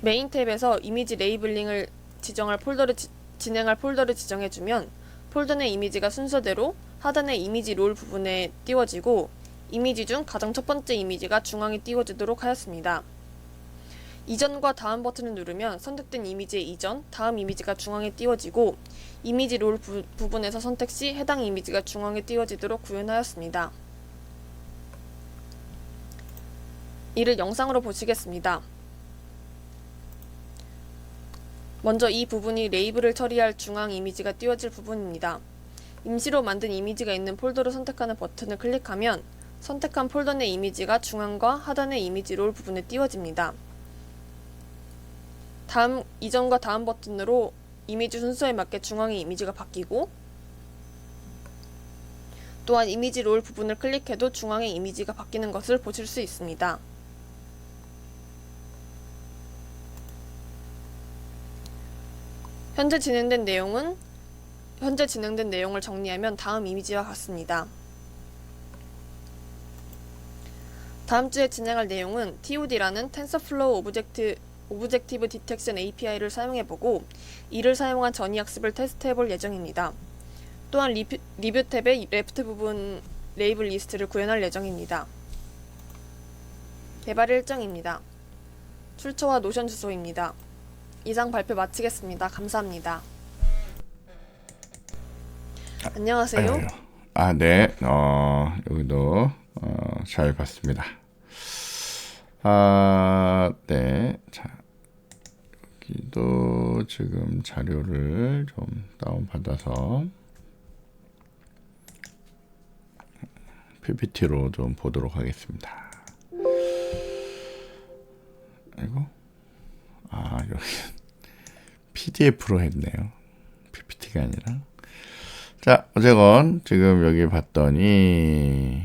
Speaker 6: 메인 탭에서 이미지 레이블링을 진행할 폴더를 지정해주면 폴더 내 이미지가 순서대로 하단의 이미지 롤 부분에 띄워지고 이미지 중 가장 첫 번째 이미지가 중앙에 띄워지도록 하였습니다. 이전과 다음 버튼을 누르면 선택된 이미지의 이전, 다음 이미지가 중앙에 띄워지고 이미지 롤 부분에서 선택 시 해당 이미지가 중앙에 띄워지도록 구현하였습니다. 이를 영상으로 보시겠습니다. 먼저 이 부분이 레이블을 처리할 중앙 이미지가 띄워질 부분입니다. 임시로 만든 이미지가 있는 폴더를 선택하는 버튼을 클릭하면 선택한 폴더 내 이미지가 중앙과 하단의 이미지 롤 부분에 띄워집니다. 이전과 다음 버튼으로 이미지 순서에 맞게 중앙의 이미지가 바뀌고 또한 이미지 롤 부분을 클릭해도 중앙의 이미지가 바뀌는 것을 보실 수 있습니다. 현재 진행된 내용을 정리하면 다음 이미지와 같습니다. 다음 주에 진행할 내용은 TOD라는 TensorFlow 오브젝티브 디텍션 API를 사용해보고 이를 사용한 전이 학습을 테스트해볼 예정입니다. 또한 리뷰 탭의 레프트 부분 레이블 리스트를 구현할 예정입니다. 개발 일정입니다. 출처와 노션 주소입니다. 이상 발표 마치겠습니다. 감사합니다. 안녕하세요.
Speaker 1: 네. 여기도 잘 봤습니다. 네. 자, 여기도 지금 자료를 좀 다운받아서 PPT로 좀 보도록 하겠습니다. 아이고. 여기 PDF로 했네요. PPT가 아니라. 자, 어쨌건 지금 여기 봤더니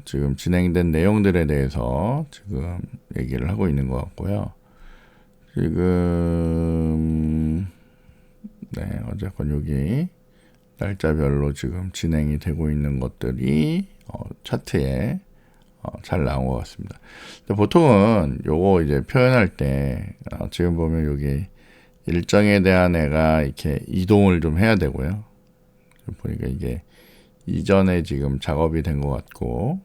Speaker 1: 지금 진행된 내용들에 대해서 지금 얘기를 하고 있는 것 같고요. 지금 어쨌건 여기 날짜별로 지금 진행이 되고 있는 것들이 차트에 잘 나온 것 같습니다. 근데 보통은 요거 이제 표현할 때 지금 보면 여기 일정에 대한 애가 이렇게 이동을 좀 해야 되고요. 보니까 이게 이전에 지금 작업이 된 것 같고,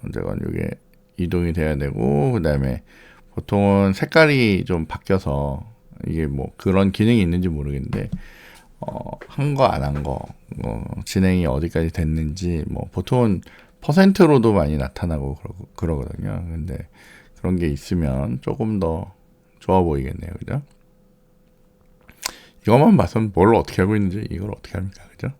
Speaker 1: 어쨌건 이게 이동이 돼야 되고, 그 다음에 보통은 색깔이 좀 바뀌어서 이게 그런 기능이 있는지 모르겠는데, 한 거 안 한 거, 진행이 어디까지 됐는지, 보통은 퍼센트로도 많이 나타나고 그러거든요. 근데 그런 게 있으면 조금 더 좋아 보이겠네요. 그죠? 이것만 봐서는 뭘 어떻게 하고 있는지 이걸 어떻게 합니까? 그죠?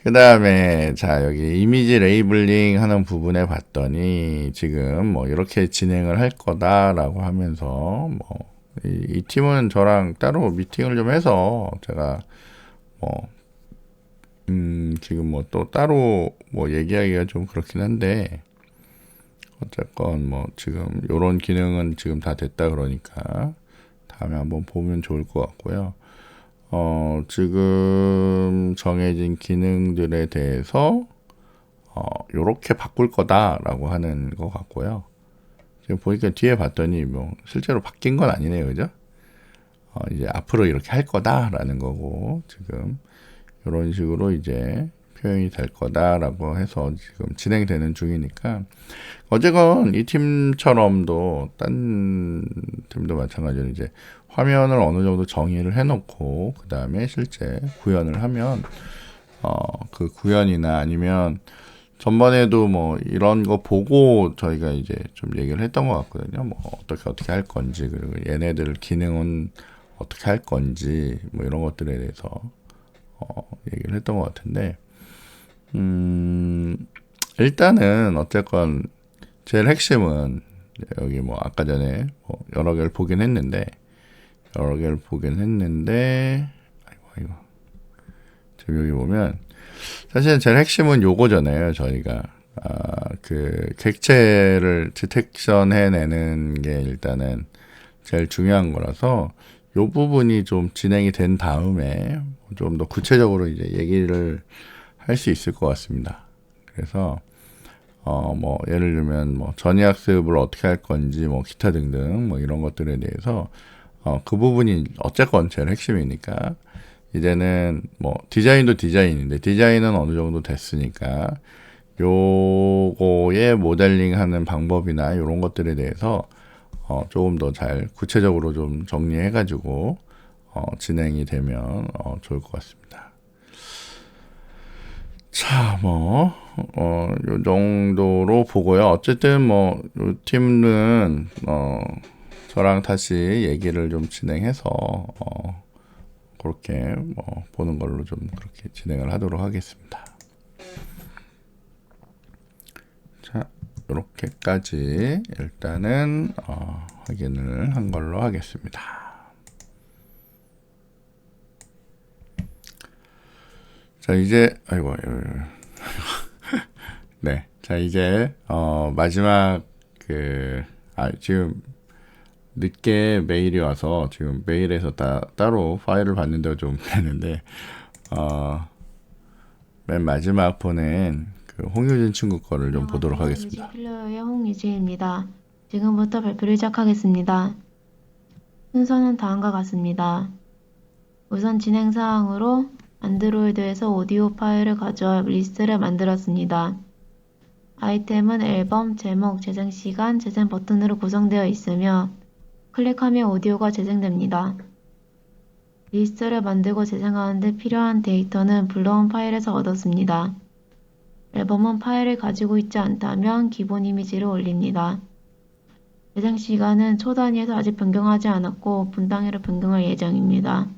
Speaker 1: 그 다음에 여기 이미지 레이블링 하는 부분에 봤더니 지금 이렇게 진행을 할 거다라고 하면서 이 팀은 저랑 따로 미팅을 좀 해서 제가 지금 또 따로 얘기하기가 좀 그렇긴 한데 어쨌건 지금 요런 기능은 지금 다 됐다 그러니까 다음에 한번 보면 좋을 것 같고요. 지금 정해진 기능들에 대해서 요렇게 바꿀 거다라고 하는 것 같고요. 지금 보니까 뒤에 봤더니 실제로 바뀐 건 아니네요. 그죠? 이제 앞으로 이렇게 할 거다라는 거고 지금 이런 식으로 이제 표현이 될 거다라고 해서 지금 진행되는 중이니까 어쨌건 이 팀처럼도 딴 팀도 마찬가지로 이제 화면을 어느 정도 정의를 해놓고 그 다음에 실제 구현을 하면 그 구현이나 아니면 전번에도 이런 거 보고 저희가 이제 좀 얘기를 했던 것 같거든요. 어떻게 할 건지 그리고 얘네들 기능은 어떻게 할 건지 이런 것들에 대해서 얘기를 했던 것 같은데 일단은 어쨌건 제일 핵심은 여기 아까 전에 여러 개를 보긴 했는데 아이고 지금 여기 보면 사실 제일 핵심은 요거잖아요. 저희가 그 객체를 디텍션 해내는 게 일단은 제일 중요한 거라서 요 부분이 좀 진행이 된 다음에 좀 더 구체적으로 이제 얘기를 할 수 있을 것 같습니다. 그래서 예를 들면 전이학습을 어떻게 할 건지 기타 등등 이런 것들에 대해서 그 부분이 어쨌건 제일 핵심이니까 이제는 디자인도 디자인인데 디자인은 어느 정도 됐으니까 요거의 모델링 하는 방법이나 이런 것들에 대해서 조금 더 잘 구체적으로 좀 정리해 가지고 진행이 되면 좋을 것 같습니다. 자, 요 정도로 보고요. 어쨌든 요 팀은 저랑 다시 얘기를 좀 진행해서 그렇게 보는 걸로 좀 그렇게 진행을 하도록 하겠습니다. 자, 이렇게까지 일단은 확인을 한 걸로 하겠습니다. 자, 이제 네, 자 이제 마지막 지금 늦게 메일이 와서 지금 메일에서 따로 파일을 봤는데 좀 되는데 맨 마지막 보낸 그 홍유진 친구 거를 좀 보도록 하겠습니다.
Speaker 7: 필러의 홍유진입니다. 지금부터 발표를 시작하겠습니다. 순서는 다음과 같습니다. 우선 진행 사항으로 안드로이드에서 오디오 파일을 가져와 리스트를 만들었습니다. 아이템은 앨범, 제목, 재생 시간, 재생 버튼으로 구성되어 있으며 클릭하면 오디오가 재생됩니다. 리스트를 만들고 재생하는 데 필요한 데이터는 불러온 파일에서 얻었습니다. 앨범은 파일을 가지고 있지 않다면 기본 이미지를 올립니다. 재생 시간은 초 단위에서 아직 변경하지 않았고 분 단위로 변경할 예정입니다.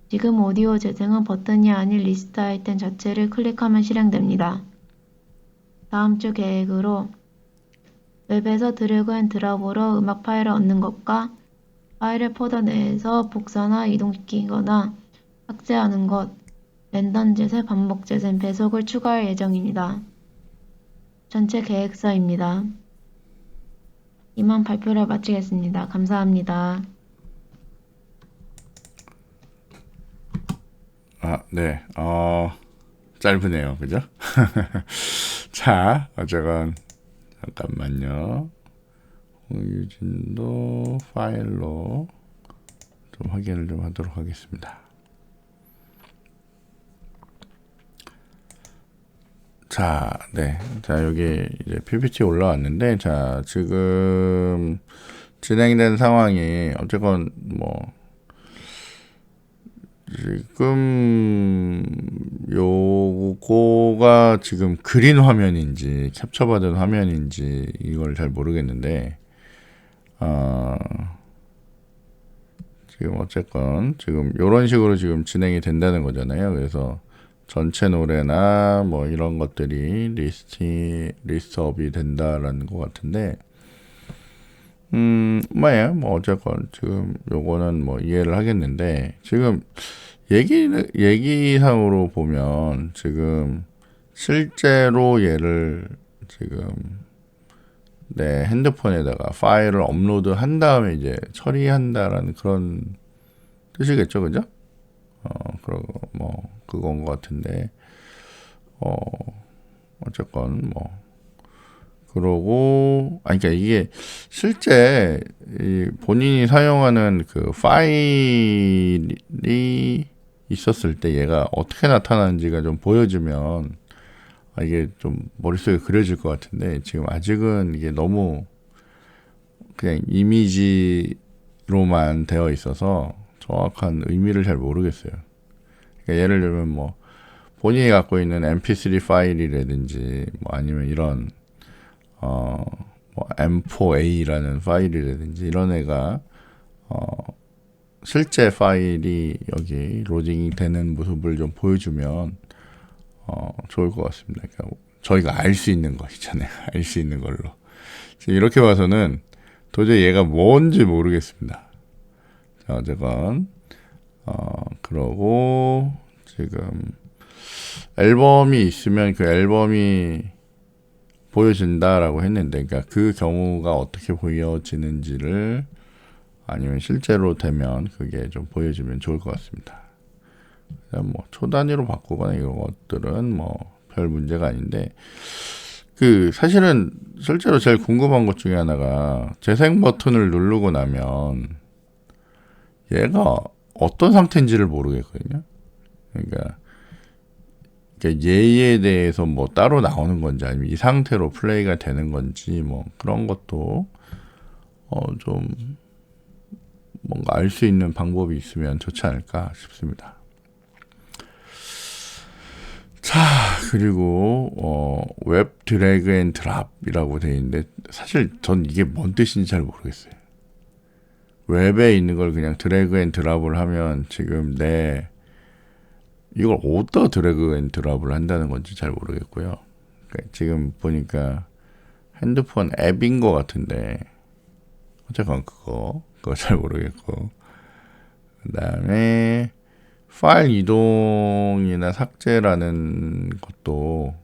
Speaker 7: 지금 오디오 재생은 버튼이 아닌 리스트 아이템 자체를 클릭하면 실행됩니다. 다음 주 계획으로 웹에서 드래그 앤 드랍으로 음악 파일을 얻는 것과 파일을 폴더 내에서 복사나 이동시키거나 삭제하는 것, 랜덤 재생, 반복 재생, 배속을 추가할 예정입니다. 전체 계획서입니다. 이만 발표를 마치겠습니다. 감사합니다.
Speaker 1: 네. 짧으네요. 그죠? 자, 어쨌건 잠깐만요. 홍유진도 파일로 좀 확인을 좀 하도록 하겠습니다. 자, 네. 자, 여기 이제 PPT 올라왔는데, 자, 지금 진행된 상황이 어쨌건 뭐 지금 요거가 지금 그린 화면인지 캡처받은 화면인지 이걸 잘 모르겠는데 지금 어쨌건 지금 요런 식으로 지금 진행이 된다는 거잖아요. 그래서 전체 노래나 뭐 이런 것들이 리스트업이 된다라는 것 같은데 뭐예요? 뭐 어쨌건 지금 요거는 뭐 이해를 하겠는데 지금 얘기상으로 보면 지금 실제로 얘를 지금 내 핸드폰에다가 파일을 업로드 한 다음에 이제 처리한다라는 그런 뜻이겠죠, 그죠? 그러고 뭐 그건 것 같은데 어쨌건 뭐 그러고 그러니까 이게 실제 본인이 사용하는 그 파일이 있었을 때 얘가 어떻게 나타나는지가 좀 보여주면 이게 좀 머릿속에 그려질 것 같은데 지금 아직은 이게 너무 그냥 이미지로만 되어 있어서 정확한 의미를 잘 모르겠어요. 그러니까 예를 들면 뭐 본인이 갖고 있는 mp3 파일이라든지 뭐 아니면 이런 뭐 m4a라는 파일이라든지 이런 애가 실제 파일이 여기 로딩이 되는 모습을 좀 보여주면 좋을 것 같습니다. 그러니까 저희가 알 수 있는 거 있잖아요. 알 수 있는 걸로. 지금 이렇게 봐서는 도저히 얘가 뭔지 모르겠습니다. 자, 어쨌건 그러고 지금 앨범이 있으면 그 앨범이 보여진다라고 했는데, 그러니까 그 경우가 어떻게 보여지는지를 아니면 실제로 되면 그게 좀 보여주면 좋을 것 같습니다. 그냥 뭐 초단위로 바꾸거나 이런 것들은 뭐 별 문제가 아닌데, 그 사실은 실제로 제일 궁금한 것 중에 하나가 재생 버튼을 누르고 나면 얘가 어떤 상태인지를 모르겠거든요. 그러니까 얘에 대해서 뭐 따로 나오는 건지 아니면 이 상태로 플레이가 되는 건지 뭐 그런 것도 좀 뭔가 알 수 있는 방법이 있으면 좋지 않을까 싶습니다. 자, 그리고 웹 드래그 앤 드랍이라고 되어 있는데 사실 전 이게 뭔 뜻인지 잘 모르겠어요. 웹에 있는 걸 그냥 드래그 앤 드랍을 하면 지금 이걸 어디다 드래그 앤 드랍을 한다는 건지 잘 모르겠고요. 그러니까 지금 보니까 핸드폰 앱인 것 같은데 어쨌건 그거 잘 모르겠고, 그 다음에 파일 이동이나 삭제라는 것도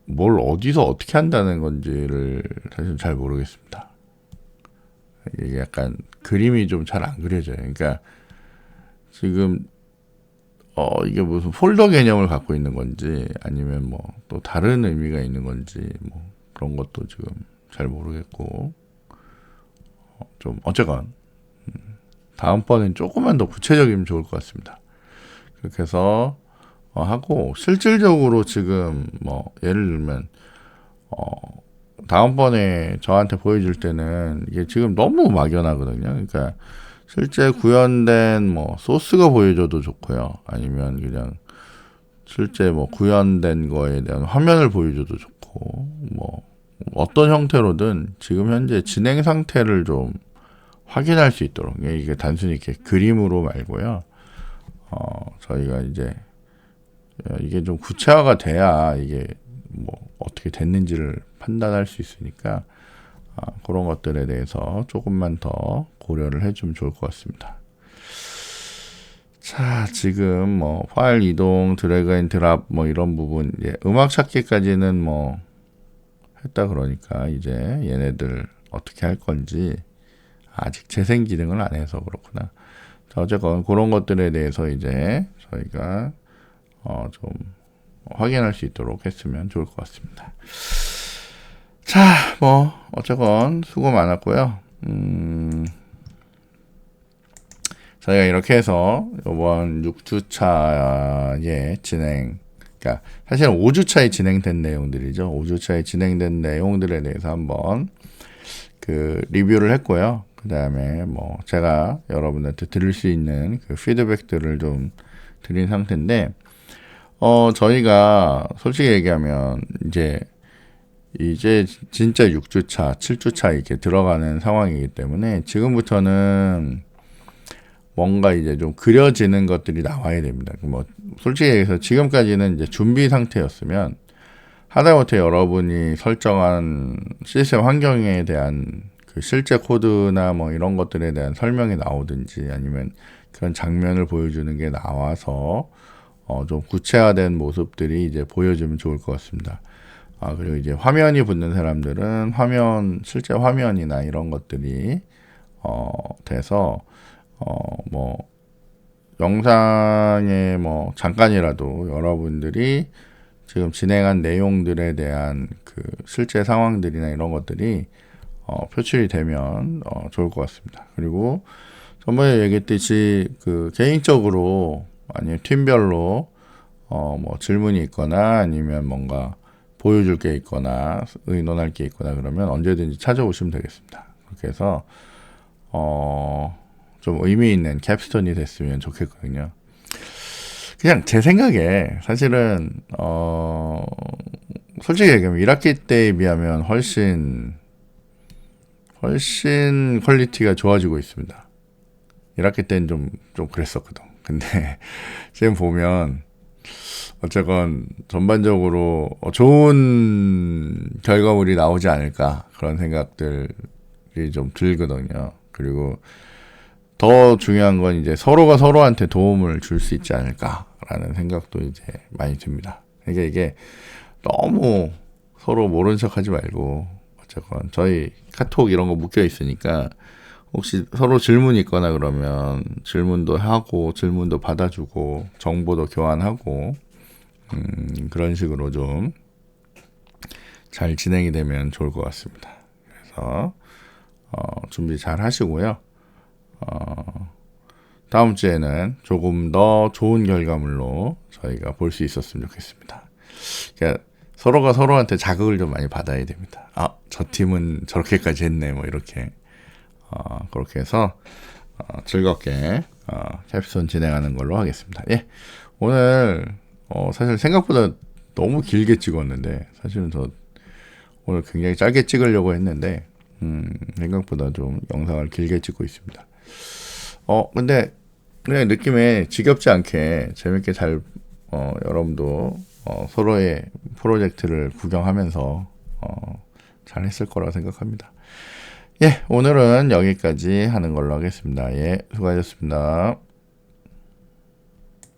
Speaker 1: 뭘 어디서 어떻게 한다는 건지를 사실 잘 모르겠습니다. 이게 약간 그림이 좀 잘 안 그려져요. 그러니까 지금 이게 무슨 폴더 개념을 갖고 있는 건지 아니면 뭐 또 다른 의미가 있는 건지 뭐 그런 것도 지금 잘 모르겠고 좀 어쨌건 다음번엔 조금만 더 구체적이면 좋을 것 같습니다. 그렇게 해서 하고 실질적으로 지금 뭐 예를 들면 다음번에 저한테 보여줄 때는 이게 지금 너무 막연하거든요. 그러니까 실제 구현된 뭐 소스가 보여줘도 좋고요. 아니면 그냥 실제 뭐 구현된 거에 대한 화면을 보여줘도 좋고 뭐 어떤 형태로든 지금 현재 진행 상태를 좀 확인할 수 있도록 이게 단순히 이렇게 그림으로 말고요. 저희가 이제 이게 좀 구체화가 돼야 이게 뭐 어떻게 됐는지를 판단할 수 있으니까 그런 것들에 대해서 조금만 더 고려를 해주면 좋을 것 같습니다. 자, 지금 뭐 파일 이동, 드래그 앤 드랍 뭐 이런 부분 이제 음악 찾기까지는 뭐 했다 그러니까 이제 얘네들 어떻게 할 건지 아직 재생 기능을 안 해서 그렇구나. 자, 어쨌건 그런 것들에 대해서 이제 저희가 좀 확인할 수 있도록 했으면 좋을 것 같습니다. 자, 뭐 어쨌건 수고 많았고요. 저희가 이렇게 해서 이번 6주차의 진행, 그러니까 사실은 5주차에 진행된 내용들이죠. 5주차에 진행된 내용들에 대해서 한번 그 리뷰를 했고요. 그 다음에 뭐 제가 여러분한테 드릴 수 있는 그 피드백들을 좀 드린 상태인데, 저희가 솔직히 얘기하면 이제 진짜 6주차, 7주차 이렇게 들어가는 상황이기 때문에 지금부터는 뭔가 이제 좀 그려지는 것들이 나와야 됩니다. 뭐 솔직히 얘기해서 지금까지는 이제 준비 상태였으면 하다못해 여러분이 설정한 시스템 환경에 대한 그 실제 코드나 뭐 이런 것들에 대한 설명이 나오든지 아니면 그런 장면을 보여주는 게 나와서 좀 구체화된 모습들이 이제 보여주면 좋을 것 같습니다. 그리고 이제 화면이 붙는 사람들은 실제 화면이나 이런 것들이 돼서 뭐 영상에 뭐 잠깐이라도 여러분들이 지금 진행한 내용들에 대한 그 실제 상황들이나 이런 것들이 표출이 되면 좋을 것 같습니다. 그리고 전번에 얘기했듯이 그 개인적으로 아니면 팀별로 뭐 질문이 있거나 아니면 뭔가 보여줄 게 있거나 의논할 게 있거나 그러면 언제든지 찾아오시면 되겠습니다. 그렇게 해서 좀 의미 있는 캡스톤이 됐으면 좋겠거든요. 그냥 제 생각에 사실은 솔직히 얘기하면 1학기 때에 비하면 훨씬 퀄리티가 좋아지고 있습니다. 1학기 때는 좀 그랬었거든. 근데 지금 보면 어쨌건 전반적으로 좋은 결과물이 나오지 않을까 그런 생각들이 좀 들거든요. 그리고 더 중요한 건 이제 서로가 서로한테 도움을 줄 수 있지 않을까라는 생각도 이제 많이 듭니다. 그러니까 이게 너무 서로 모른 척 하지 말고 어쨌건 저희 카톡 이런 거 묶여 있으니까 혹시 서로 질문이 있거나 그러면 질문도 하고 질문도 받아주고 정보도 교환하고 그런 식으로 좀 잘 진행이 되면 좋을 것 같습니다. 그래서 준비 잘 하시고요. 다음 주에는 조금 더 좋은 결과물로 저희가 볼 수 있었으면 좋겠습니다. 그러니까 서로가 서로한테 자극을 좀 많이 받아야 됩니다. 저 팀은 저렇게까지 했네, 뭐 이렇게 그렇게 해서 즐겁게 캡스톤 진행하는 걸로 하겠습니다. 예, 오늘 사실 생각보다 너무 길게 찍었는데 사실은 저 오늘 굉장히 짧게 찍으려고 했는데 생각보다 좀 영상을 길게 찍고 있습니다. 근데 그냥 느낌에 지겹지 않게 재밌게 잘 여러분도 서로의 프로젝트를 구경하면서 잘 했을 거라고 생각합니다. 예, 오늘은 여기까지 하는 걸로 하겠습니다. 예, 수고하셨습니다.